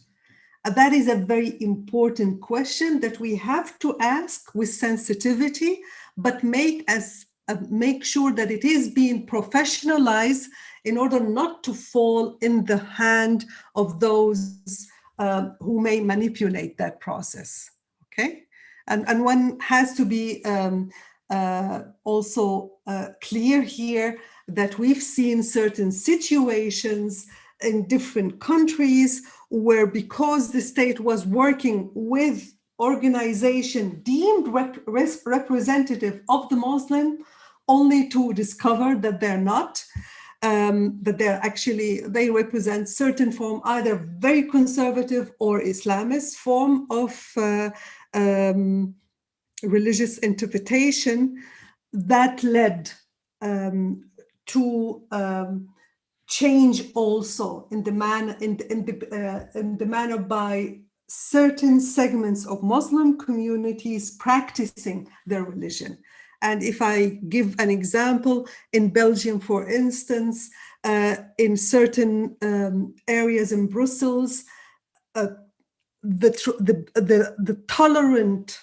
B: That is a very important question that we have to ask with sensitivity, but make sure that it is being professionalized in order not to fall in the hand of those who may manipulate that process. Okay, and one has to be also clear here that we've seen certain situations in different countries where, because the state was working with organization deemed representative of the Muslim, only to discover that they're not, that they represent certain form, either very conservative or Islamist form of religious interpretation, that led to change also in the manner by certain segments of Muslim communities practicing their religion. And if I give an example, in Belgium, for instance, in certain areas in Brussels, the tolerant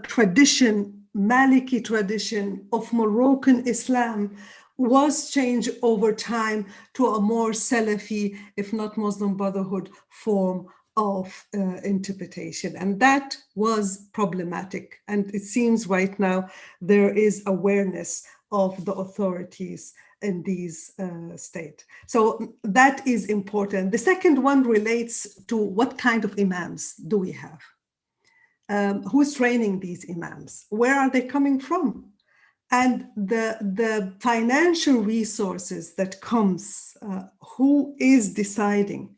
B: tradition, Maliki tradition of Moroccan Islam was changed over time to a more Salafi, if not Muslim Brotherhood form of interpretation. And that was problematic. And it seems right now there is awareness of the authorities in these states. So that is important. The second one relates to what kind of imams do we have? Who's training these imams? Where are they coming from? And the financial resources that comes, who is deciding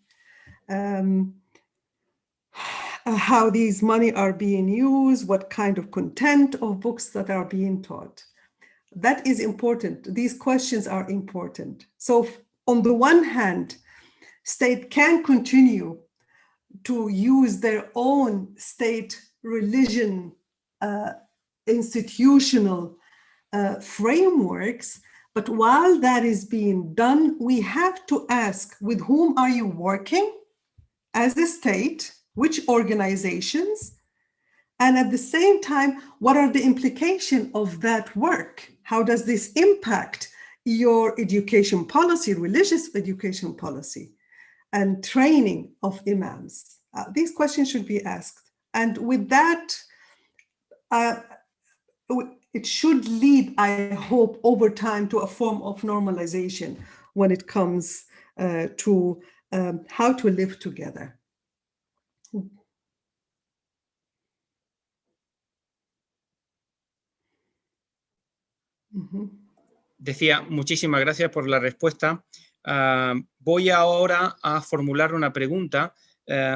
B: how these money are being used, what kind of content of books that are being taught. That is important. These questions are important. So on the one hand, state can continue to use their own state religion institutional frameworks, but while that is being done, we have to ask, with whom are you working as a state, which organizations, and at the same time, what are the implications of that work? How does this impact your education policy, religious education policy, and training of imams? These questions should be asked. And with that, it should lead, I hope, over time to a form of normalization when it comes to how to live together.
C: Decía, muchísimas gracias por la respuesta. Voy ahora a formular una pregunta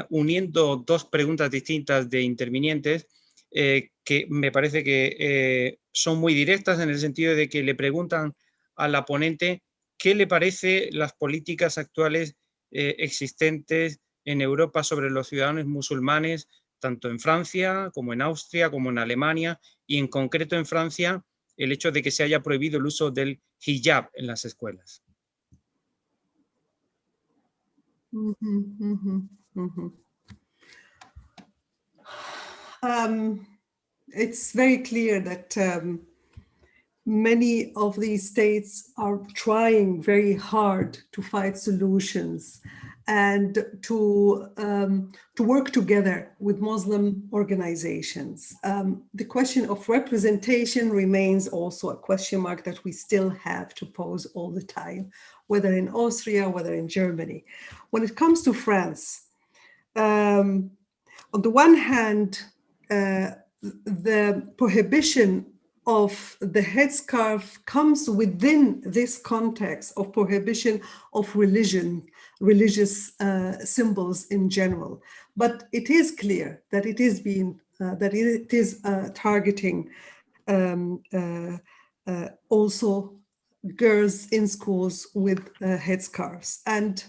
C: uniendo dos preguntas distintas de intervinientes que me parece que son muy directas en el sentido de que le preguntan a la ponente qué le parece las políticas actuales existentes en Europa sobre los ciudadanos musulmanes, tanto en Francia como en Austria como en Alemania, y en concreto en Francia, el hecho de que se haya prohibido el uso del hijab en las escuelas.
B: It's very clear that many of these states are trying very hard to find solutions and to work together with Muslim organizations. The question of representation remains also a question mark that we still have to pose all the time, whether in Austria, whether in Germany. When it comes to France, on the one hand, the prohibition of the headscarf comes within this context of prohibition of religious symbols in general. But it is clear that it is targeting also girls in schools with headscarves. And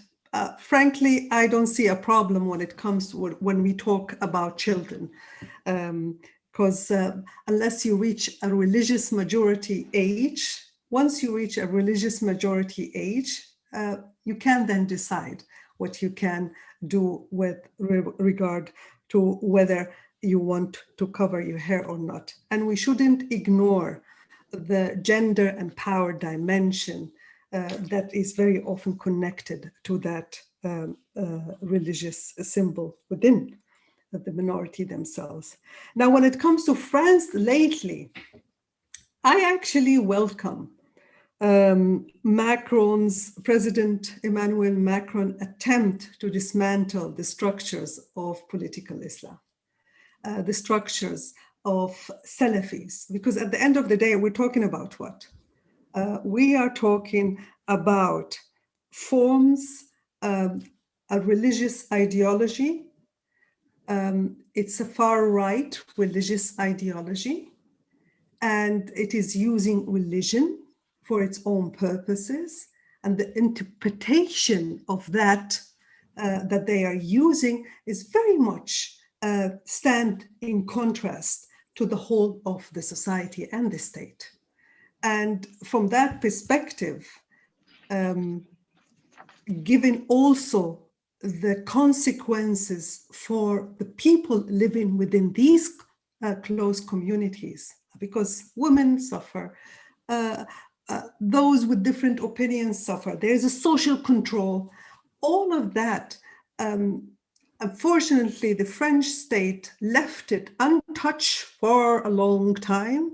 B: frankly, I don't see a problem when it comes to when we talk about children. Because unless you reach a religious majority age, once you reach a religious majority age, you can then decide what you can do with regard to whether you want to cover your hair or not. And we shouldn't ignore the gender and power dimension that is very often connected to that religious symbol within the minority themselves. Now, when it comes to France lately, I actually welcome President Emmanuel Macron attempt to dismantle the structures of political Islam, the structures of Salafis, because at the end of the day, we're talking about what? We are talking about forms, a religious ideology. It's a far-right religious ideology, and it is using religion for its own purposes, and the interpretation of that that they are using is very much stand in contrast to the whole of the society and the state. And from that perspective, given also the consequences for the people living within these close communities, because women suffer, those with different opinions suffer, there's a social control, all of that. Unfortunately, the French state left it untouched for a long time,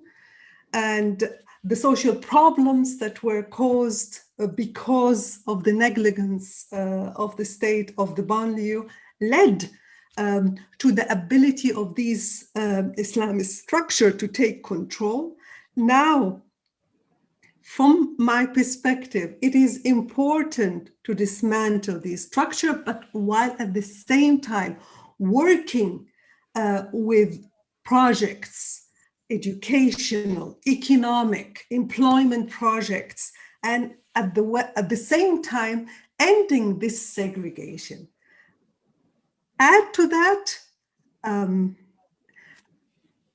B: and the social problems that were caused because of the negligence of the state of the banlieue led to the ability of these Islamist structure to take control. Now, from my perspective, it is important to dismantle this structure, but while at the same time working with projects, educational, economic, employment projects, and at the same time ending this segregation. Add to that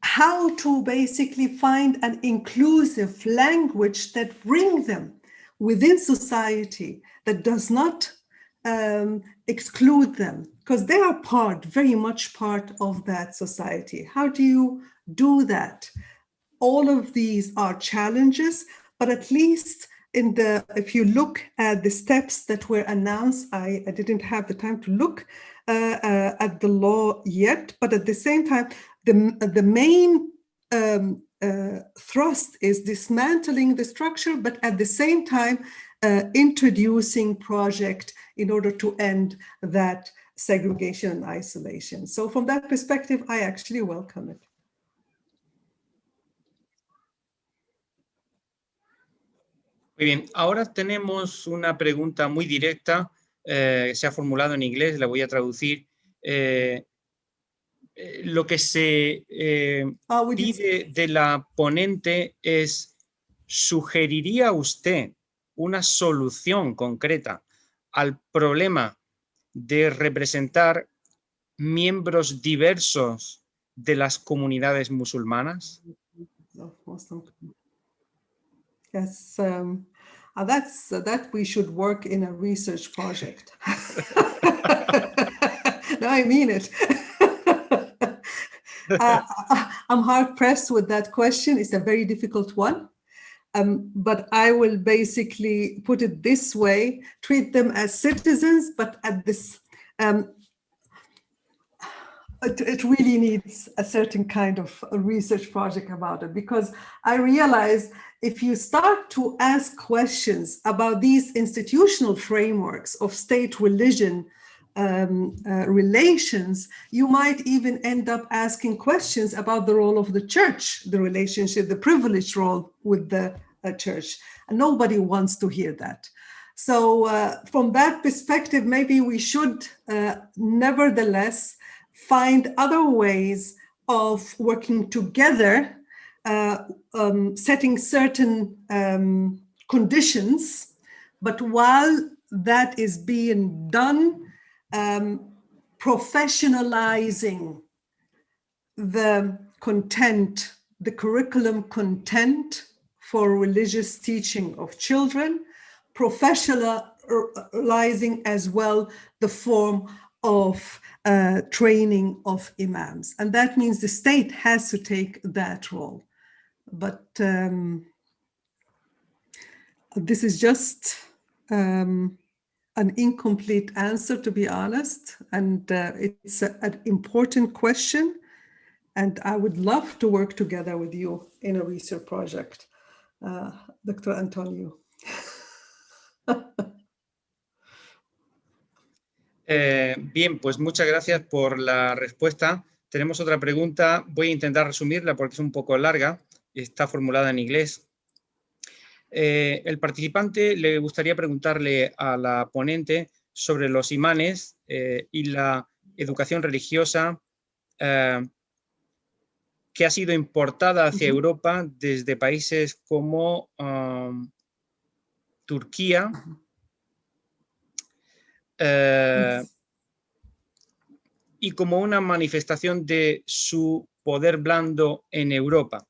B: how to basically find an inclusive language that brings them within society, that does not exclude them, because they are very much part of that society. How do you do that? All of these are challenges, but at least if you look at the steps that were announced, I didn't have the time to look at the law yet, but at the same time, the main thrust is dismantling the structure, but at the same time, introducing project in order to end that segregation and isolation. So from that perspective, I actually welcome it.
C: Muy bien, ahora tenemos una pregunta muy directa, se ha formulado en inglés, la voy a traducir. Lo que se pide de la ponente es, ¿sugeriría usted una solución concreta al problema de representar miembros diversos de las comunidades musulmanas?
B: Yes, that we should work in a research project. No, I mean it. I'm hard pressed with that question. It's a very difficult one. But I will basically put it this way: treat them as citizens, but at this, it really needs a certain kind of a research project about it, because I realize if you start to ask questions about these institutional frameworks of state-religion relations, you might even end up asking questions about the role of the church, the relationship, the privileged role with the church. And nobody wants to hear that. So from that perspective, maybe we should nevertheless find other ways of working together, setting certain conditions, but while that is being done, professionalizing the content, the curriculum content for religious teaching of children, professionalizing realizing as well the form of training of imams. And that means the state has to take that role. But this is just an incomplete answer, to be honest. And it's an important question. And I would love to work together with you in a research project, Dr. Antonio.
C: Bien, pues muchas gracias por la respuesta. Tenemos otra pregunta. Voy a intentar resumirla porque es un poco larga. Está formulada en inglés. El participante le gustaría preguntarle a la ponente sobre los imanes y la educación religiosa que ha sido importada hacia Europa desde países como Turquía, y como una manifestación de su poder blando en Europa.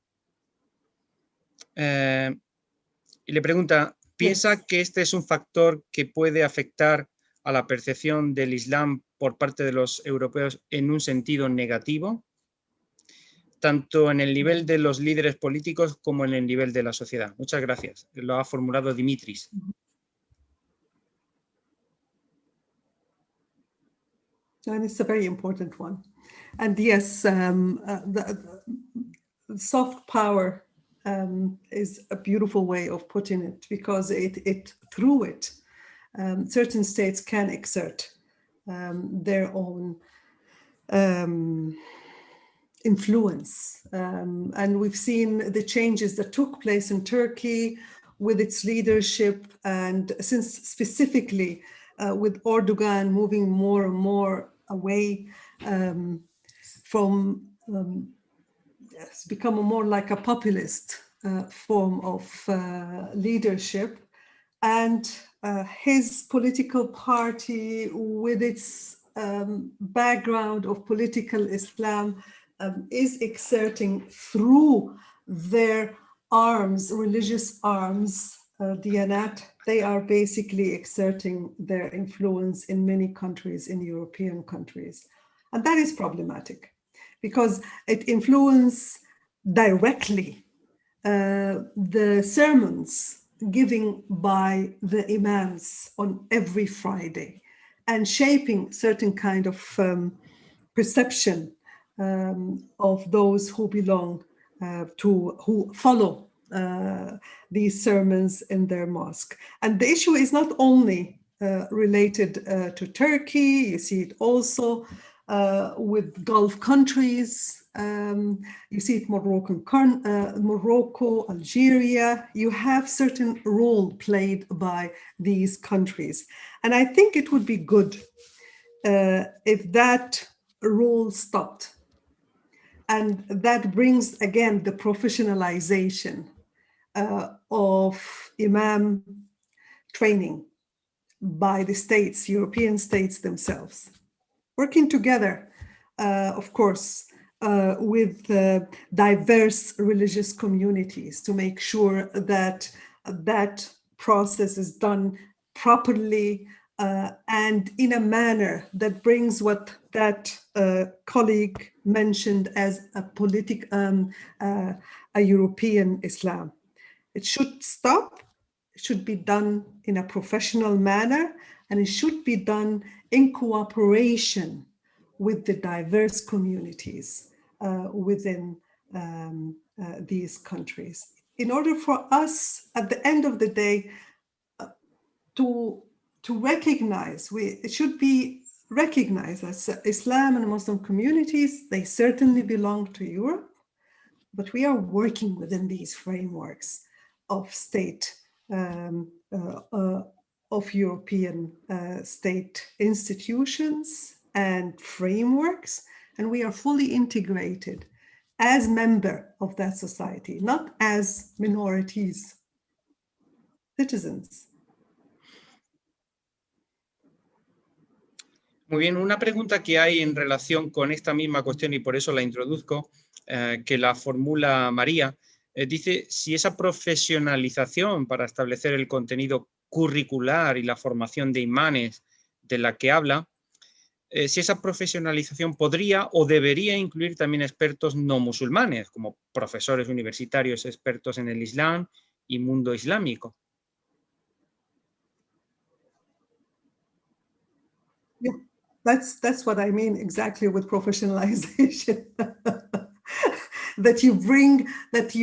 C: Y le pregunta, ¿piensa que este es un factor que puede afectar a la percepción del Islam por parte de los europeos en un sentido negativo, tanto en el nivel de los líderes políticos como en el nivel de la sociedad? Muchas gracias. Lo ha formulado Dimitris.
B: And it's a very important one. And yes, the soft power is a beautiful way of putting it, because through it, certain states can exert their own influence. And we've seen the changes that took place in Turkey with its leadership, and since specifically with Erdogan moving more and more away from it's become more like a populist form of leadership, and his political party, with its background of political Islam, is exerting through their arms, religious arms, Diyanat, they are basically exerting their influence in many countries, in European countries. And that is problematic because it influences directly the sermons given by the imams on every Friday, and shaping certain kind of perception of those who belong who follow these sermons in their mosque. And the issue is not only related to Turkey, you see it also with Gulf countries, you see it Morocco, Algeria. You have certain role played by these countries. And I think it would be good if that role stopped. And that brings, again, the professionalization of imam training by the states, European states themselves, working together, of course, with diverse religious communities to make sure that that process is done properly and in a manner that brings what that colleague mentioned as a European Islam. It should stop, it should be done in a professional manner, and it should be done in cooperation with the diverse communities within these countries. In order for us, at the end of the day, to recognize, it should be recognized as Islam and Muslim communities, they certainly belong to Europe, but we are working within these frameworks of state, of European state institutions and frameworks, and we are fully integrated as member of that society, not as minorities, citizens.
C: Muy bien, una pregunta que hay en relación con esta misma cuestión, y por eso la introduzco, que la formula María, dice si esa profesionalización para establecer el contenido curricular y la formación de imanes de la que habla, si esa profesionalización podría o debería incluir también expertos no musulmanes, como profesores universitarios expertos en el Islam y mundo islámico.
B: Yeah, that's what I mean exactly with professionalization. that you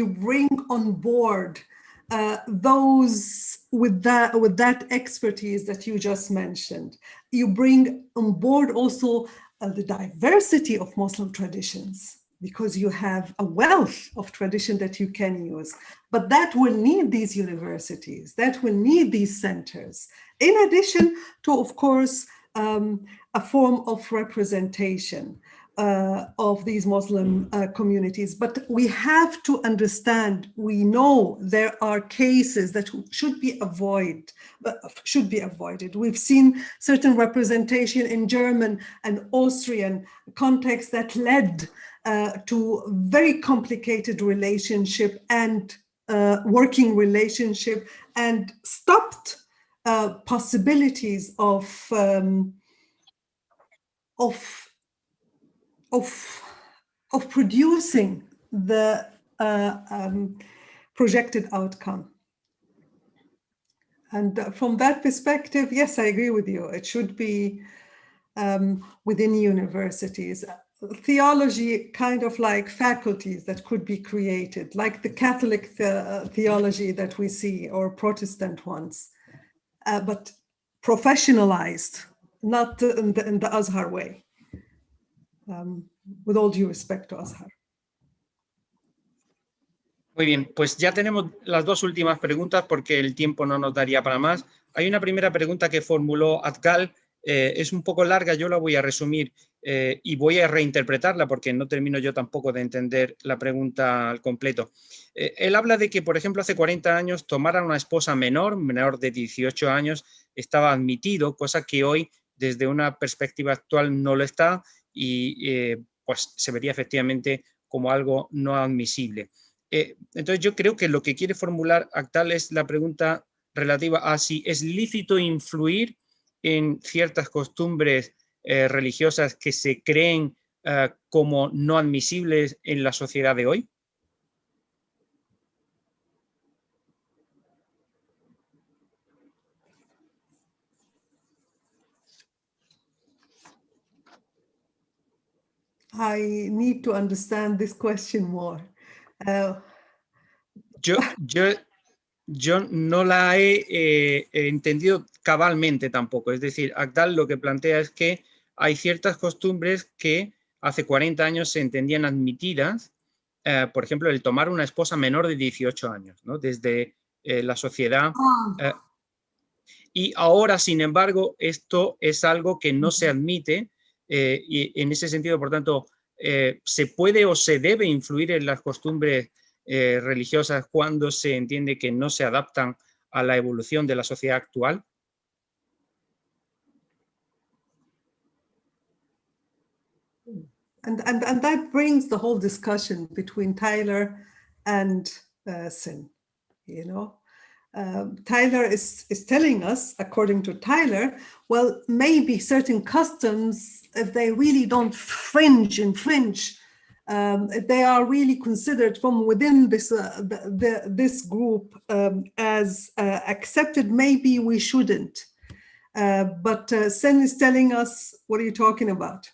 B: bring on board those with that expertise that you just mentioned. You bring on board also the diversity of Muslim traditions, because you have a wealth of tradition that you can use. But that will need these universities, that will need these centers, in addition to, of course, a form of representation of these Muslim communities. But we have to understand, we know there are cases that should be avoided. We've seen certain representation in German and Austrian context that led to very complicated relationship and working relationship, and stopped possibilities of producing the projected outcome. And from that perspective, yes, I agree with you. It should be within universities. Theology, kind of like faculties that could be created, like the Catholic theology that we see, or Protestant ones, but professionalized, not in the Azhar way. With all due respect to Azhar.
C: Muy bien, pues ya tenemos las dos últimas preguntas porque el tiempo no nos daría para más. Hay una primera pregunta que formuló Adgal, es un poco larga, yo la voy a resumir y voy a reinterpretarla porque no termino yo tampoco de entender la pregunta al completo. Él habla de que, por ejemplo, hace 40 años tomar a una esposa menor de 18 años, estaba admitido, cosa que hoy, desde una perspectiva actual, no lo está, y pues se vería efectivamente como algo no admisible. Entonces yo creo que lo que quiere formular Actal es la pregunta relativa a si es lícito influir en ciertas costumbres religiosas que se creen como no admisibles en la sociedad de hoy.
B: I need to understand this question more.
C: Yo no la he entendido cabalmente tampoco. Es decir, Actal lo que plantea es que hay ciertas costumbres que hace 40 años se entendían admitidas, por ejemplo, el tomar una esposa menor de 18 años, ¿no? Desde la sociedad. Y ahora, sin embargo, esto es algo que no se admite y en ese sentido, por tanto, se puede o se debe influir en las costumbres religiosas cuando se entiende que no se adaptan a la evolución de la sociedad actual.
B: And that brings the whole discussion between Tyler and Sin, you know. Tyler is telling us, according to Tyler, well, maybe certain customs, if they really don't infringe, if they are really considered from within this this group as accepted, maybe we shouldn't. But Sen is telling us, what are you talking about?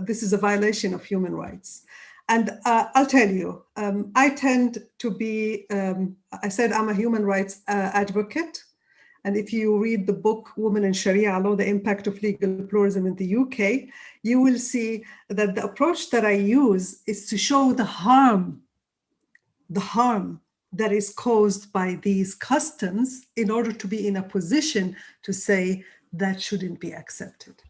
B: This is a violation of human rights. And I'll tell you, I tend to be, I said I'm a human rights advocate. And if you read the book, Women in Sharia Law, The Impact of Legal Pluralism in the UK, you will see that the approach that I use is to show the harm that is caused by these customs in order to be in a position to say that shouldn't be accepted.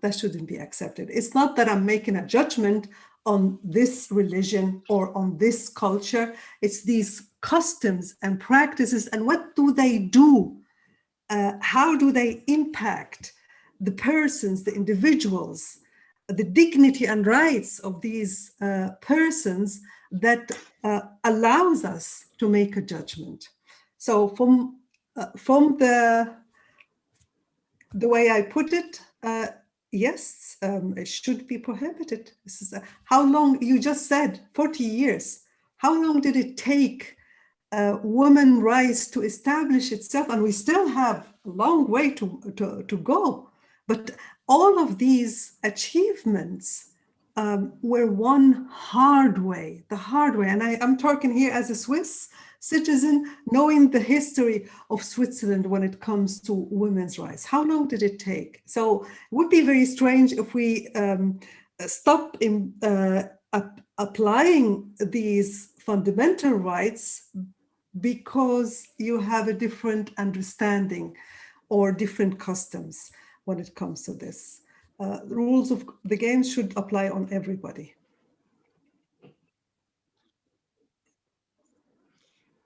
B: That shouldn't be accepted. It's not that I'm making a judgment on this religion or on this culture. It's these customs and practices, and what do they do? How do they impact the persons, the individuals, the dignity and rights of these persons that allows us to make a judgment? So from from the way I put it, yes, it should be prohibited. This is how long, you just said 40 years. How long did it take women's rights to establish itself? And we still have a long way to go. But all of these achievements were won the hard way. And I'm talking here as a Swiss citizen, knowing the history of Switzerland when it comes to women's rights. How long did it take? So it would be very strange if we stop applying these fundamental rights because you have a different understanding or different customs when it comes to this. The rules of the game should apply on everybody.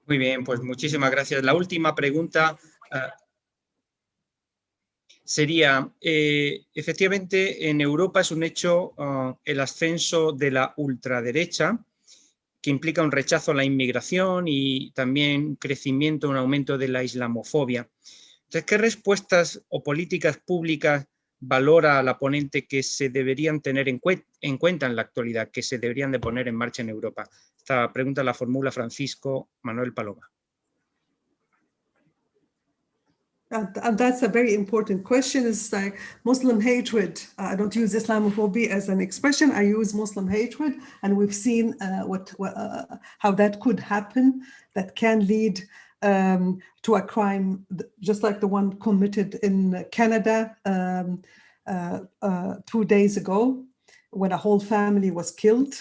C: Muy bien, pues muchísimas gracias. La última pregunta sería, efectivamente, en Europa es un hecho el ascenso de la ultraderecha, que implica un rechazo a la inmigración y también un crecimiento, un aumento de la islamofobia. Entonces, ¿qué respuestas o políticas públicas valora la ponente que se deberían tener en cuenta en la actualidad, que se deberían de poner en marcha en Europa? Esta pregunta la formula Francisco Manuel Paloma.
B: And that's a very important question. It's like Muslim hatred. I don't use Islamophobia as an expression. I use Muslim hatred, and we've seen how that could happen. That can lead to a crime, just like the one committed in Canada 2 days ago, when a whole family was killed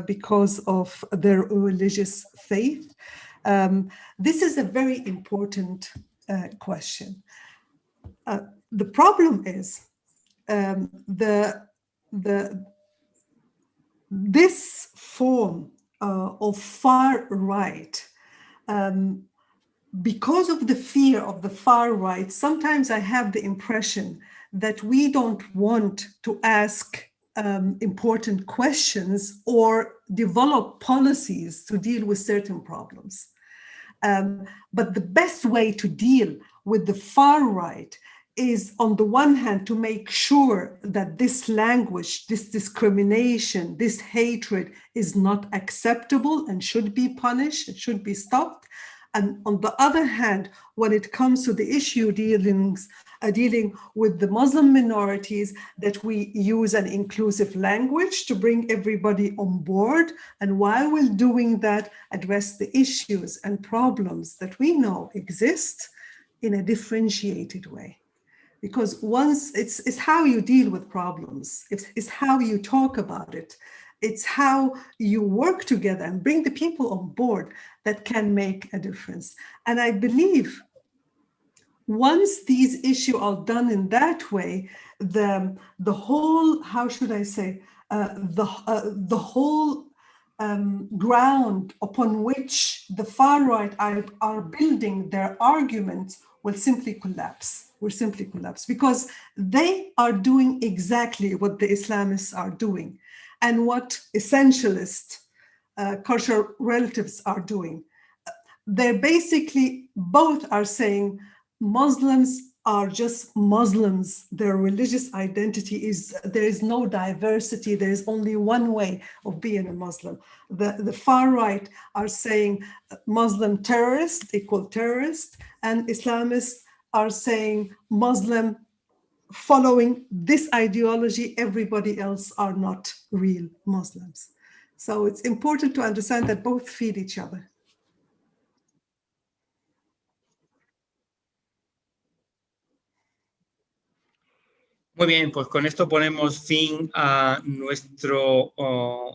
B: because of their religious faith. This is a very important question. The problem is this form of far right, because of the fear of the far right, sometimes I have the impression that we don't want to ask important questions or develop policies to deal with certain problems. But the best way to deal with the far right is, on the one hand, to make sure that this language, this discrimination, this hatred is not acceptable and should be punished, it should be stopped. And on the other hand, when it comes to the issue dealing with the Muslim minorities, that we use an inclusive language to bring everybody on board. And while we're doing that, address the issues and problems that we know exist in a differentiated way. Because once it's how you deal with problems, it's how you talk about it. It's how you work together and bring the people on board that can make a difference. And I believe once these issues are done in that way, the whole, how should I say, the whole ground upon which the far right are building their arguments will simply collapse. Because they are doing exactly what the Islamists are doing and what essentialist cultural relatives are doing. They're basically, both are saying Muslims are just Muslims. Their religious identity is, there is no diversity. There is only one way of being a Muslim. The far right are saying Muslim terrorist equal terrorist, and Islamists are saying Muslim following this ideology, everybody else are not real Muslims. So it's important to understand that both feed each other.
C: Muy bien, pues con esto ponemos fin a nuestro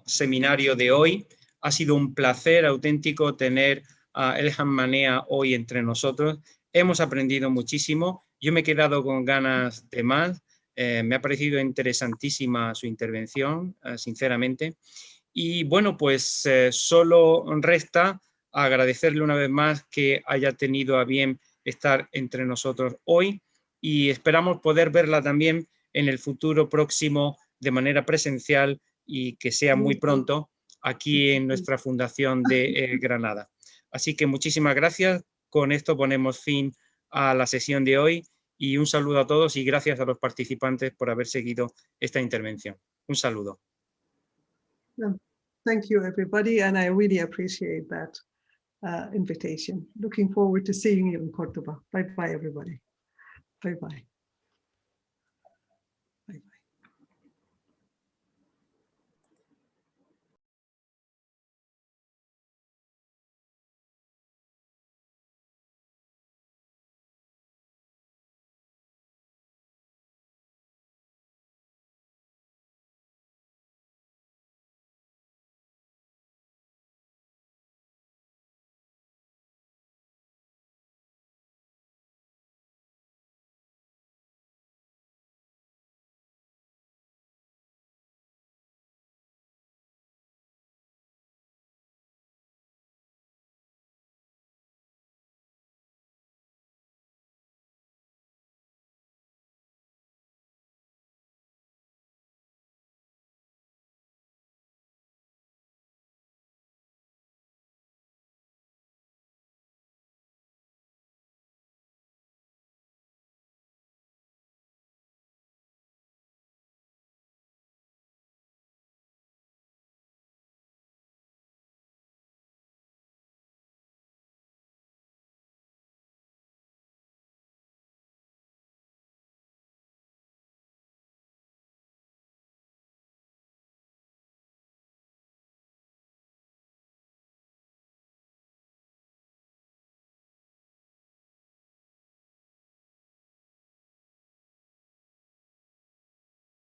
C: seminario de hoy. Ha sido un placer auténtico tener a Elham Manea hoy entre nosotros. Hemos aprendido muchísimo. Yo me he quedado con ganas de más. Me ha parecido interesantísima su intervención, sinceramente. Y bueno, pues solo resta agradecerle una vez más que haya tenido a bien estar entre nosotros hoy, y esperamos poder verla también en el futuro próximo de manera presencial, y que sea muy pronto aquí en nuestra Fundación de Granada. Así que muchísimas gracias. Con esto ponemos fin a la sesión de hoy y un saludo a todos y gracias a los participantes por haber seguido esta intervención. Un saludo.
B: Thank you, everybody, and I really appreciate that invitation. Looking forward to seeing you in Cordoba. Bye-bye, everybody. Bye-bye.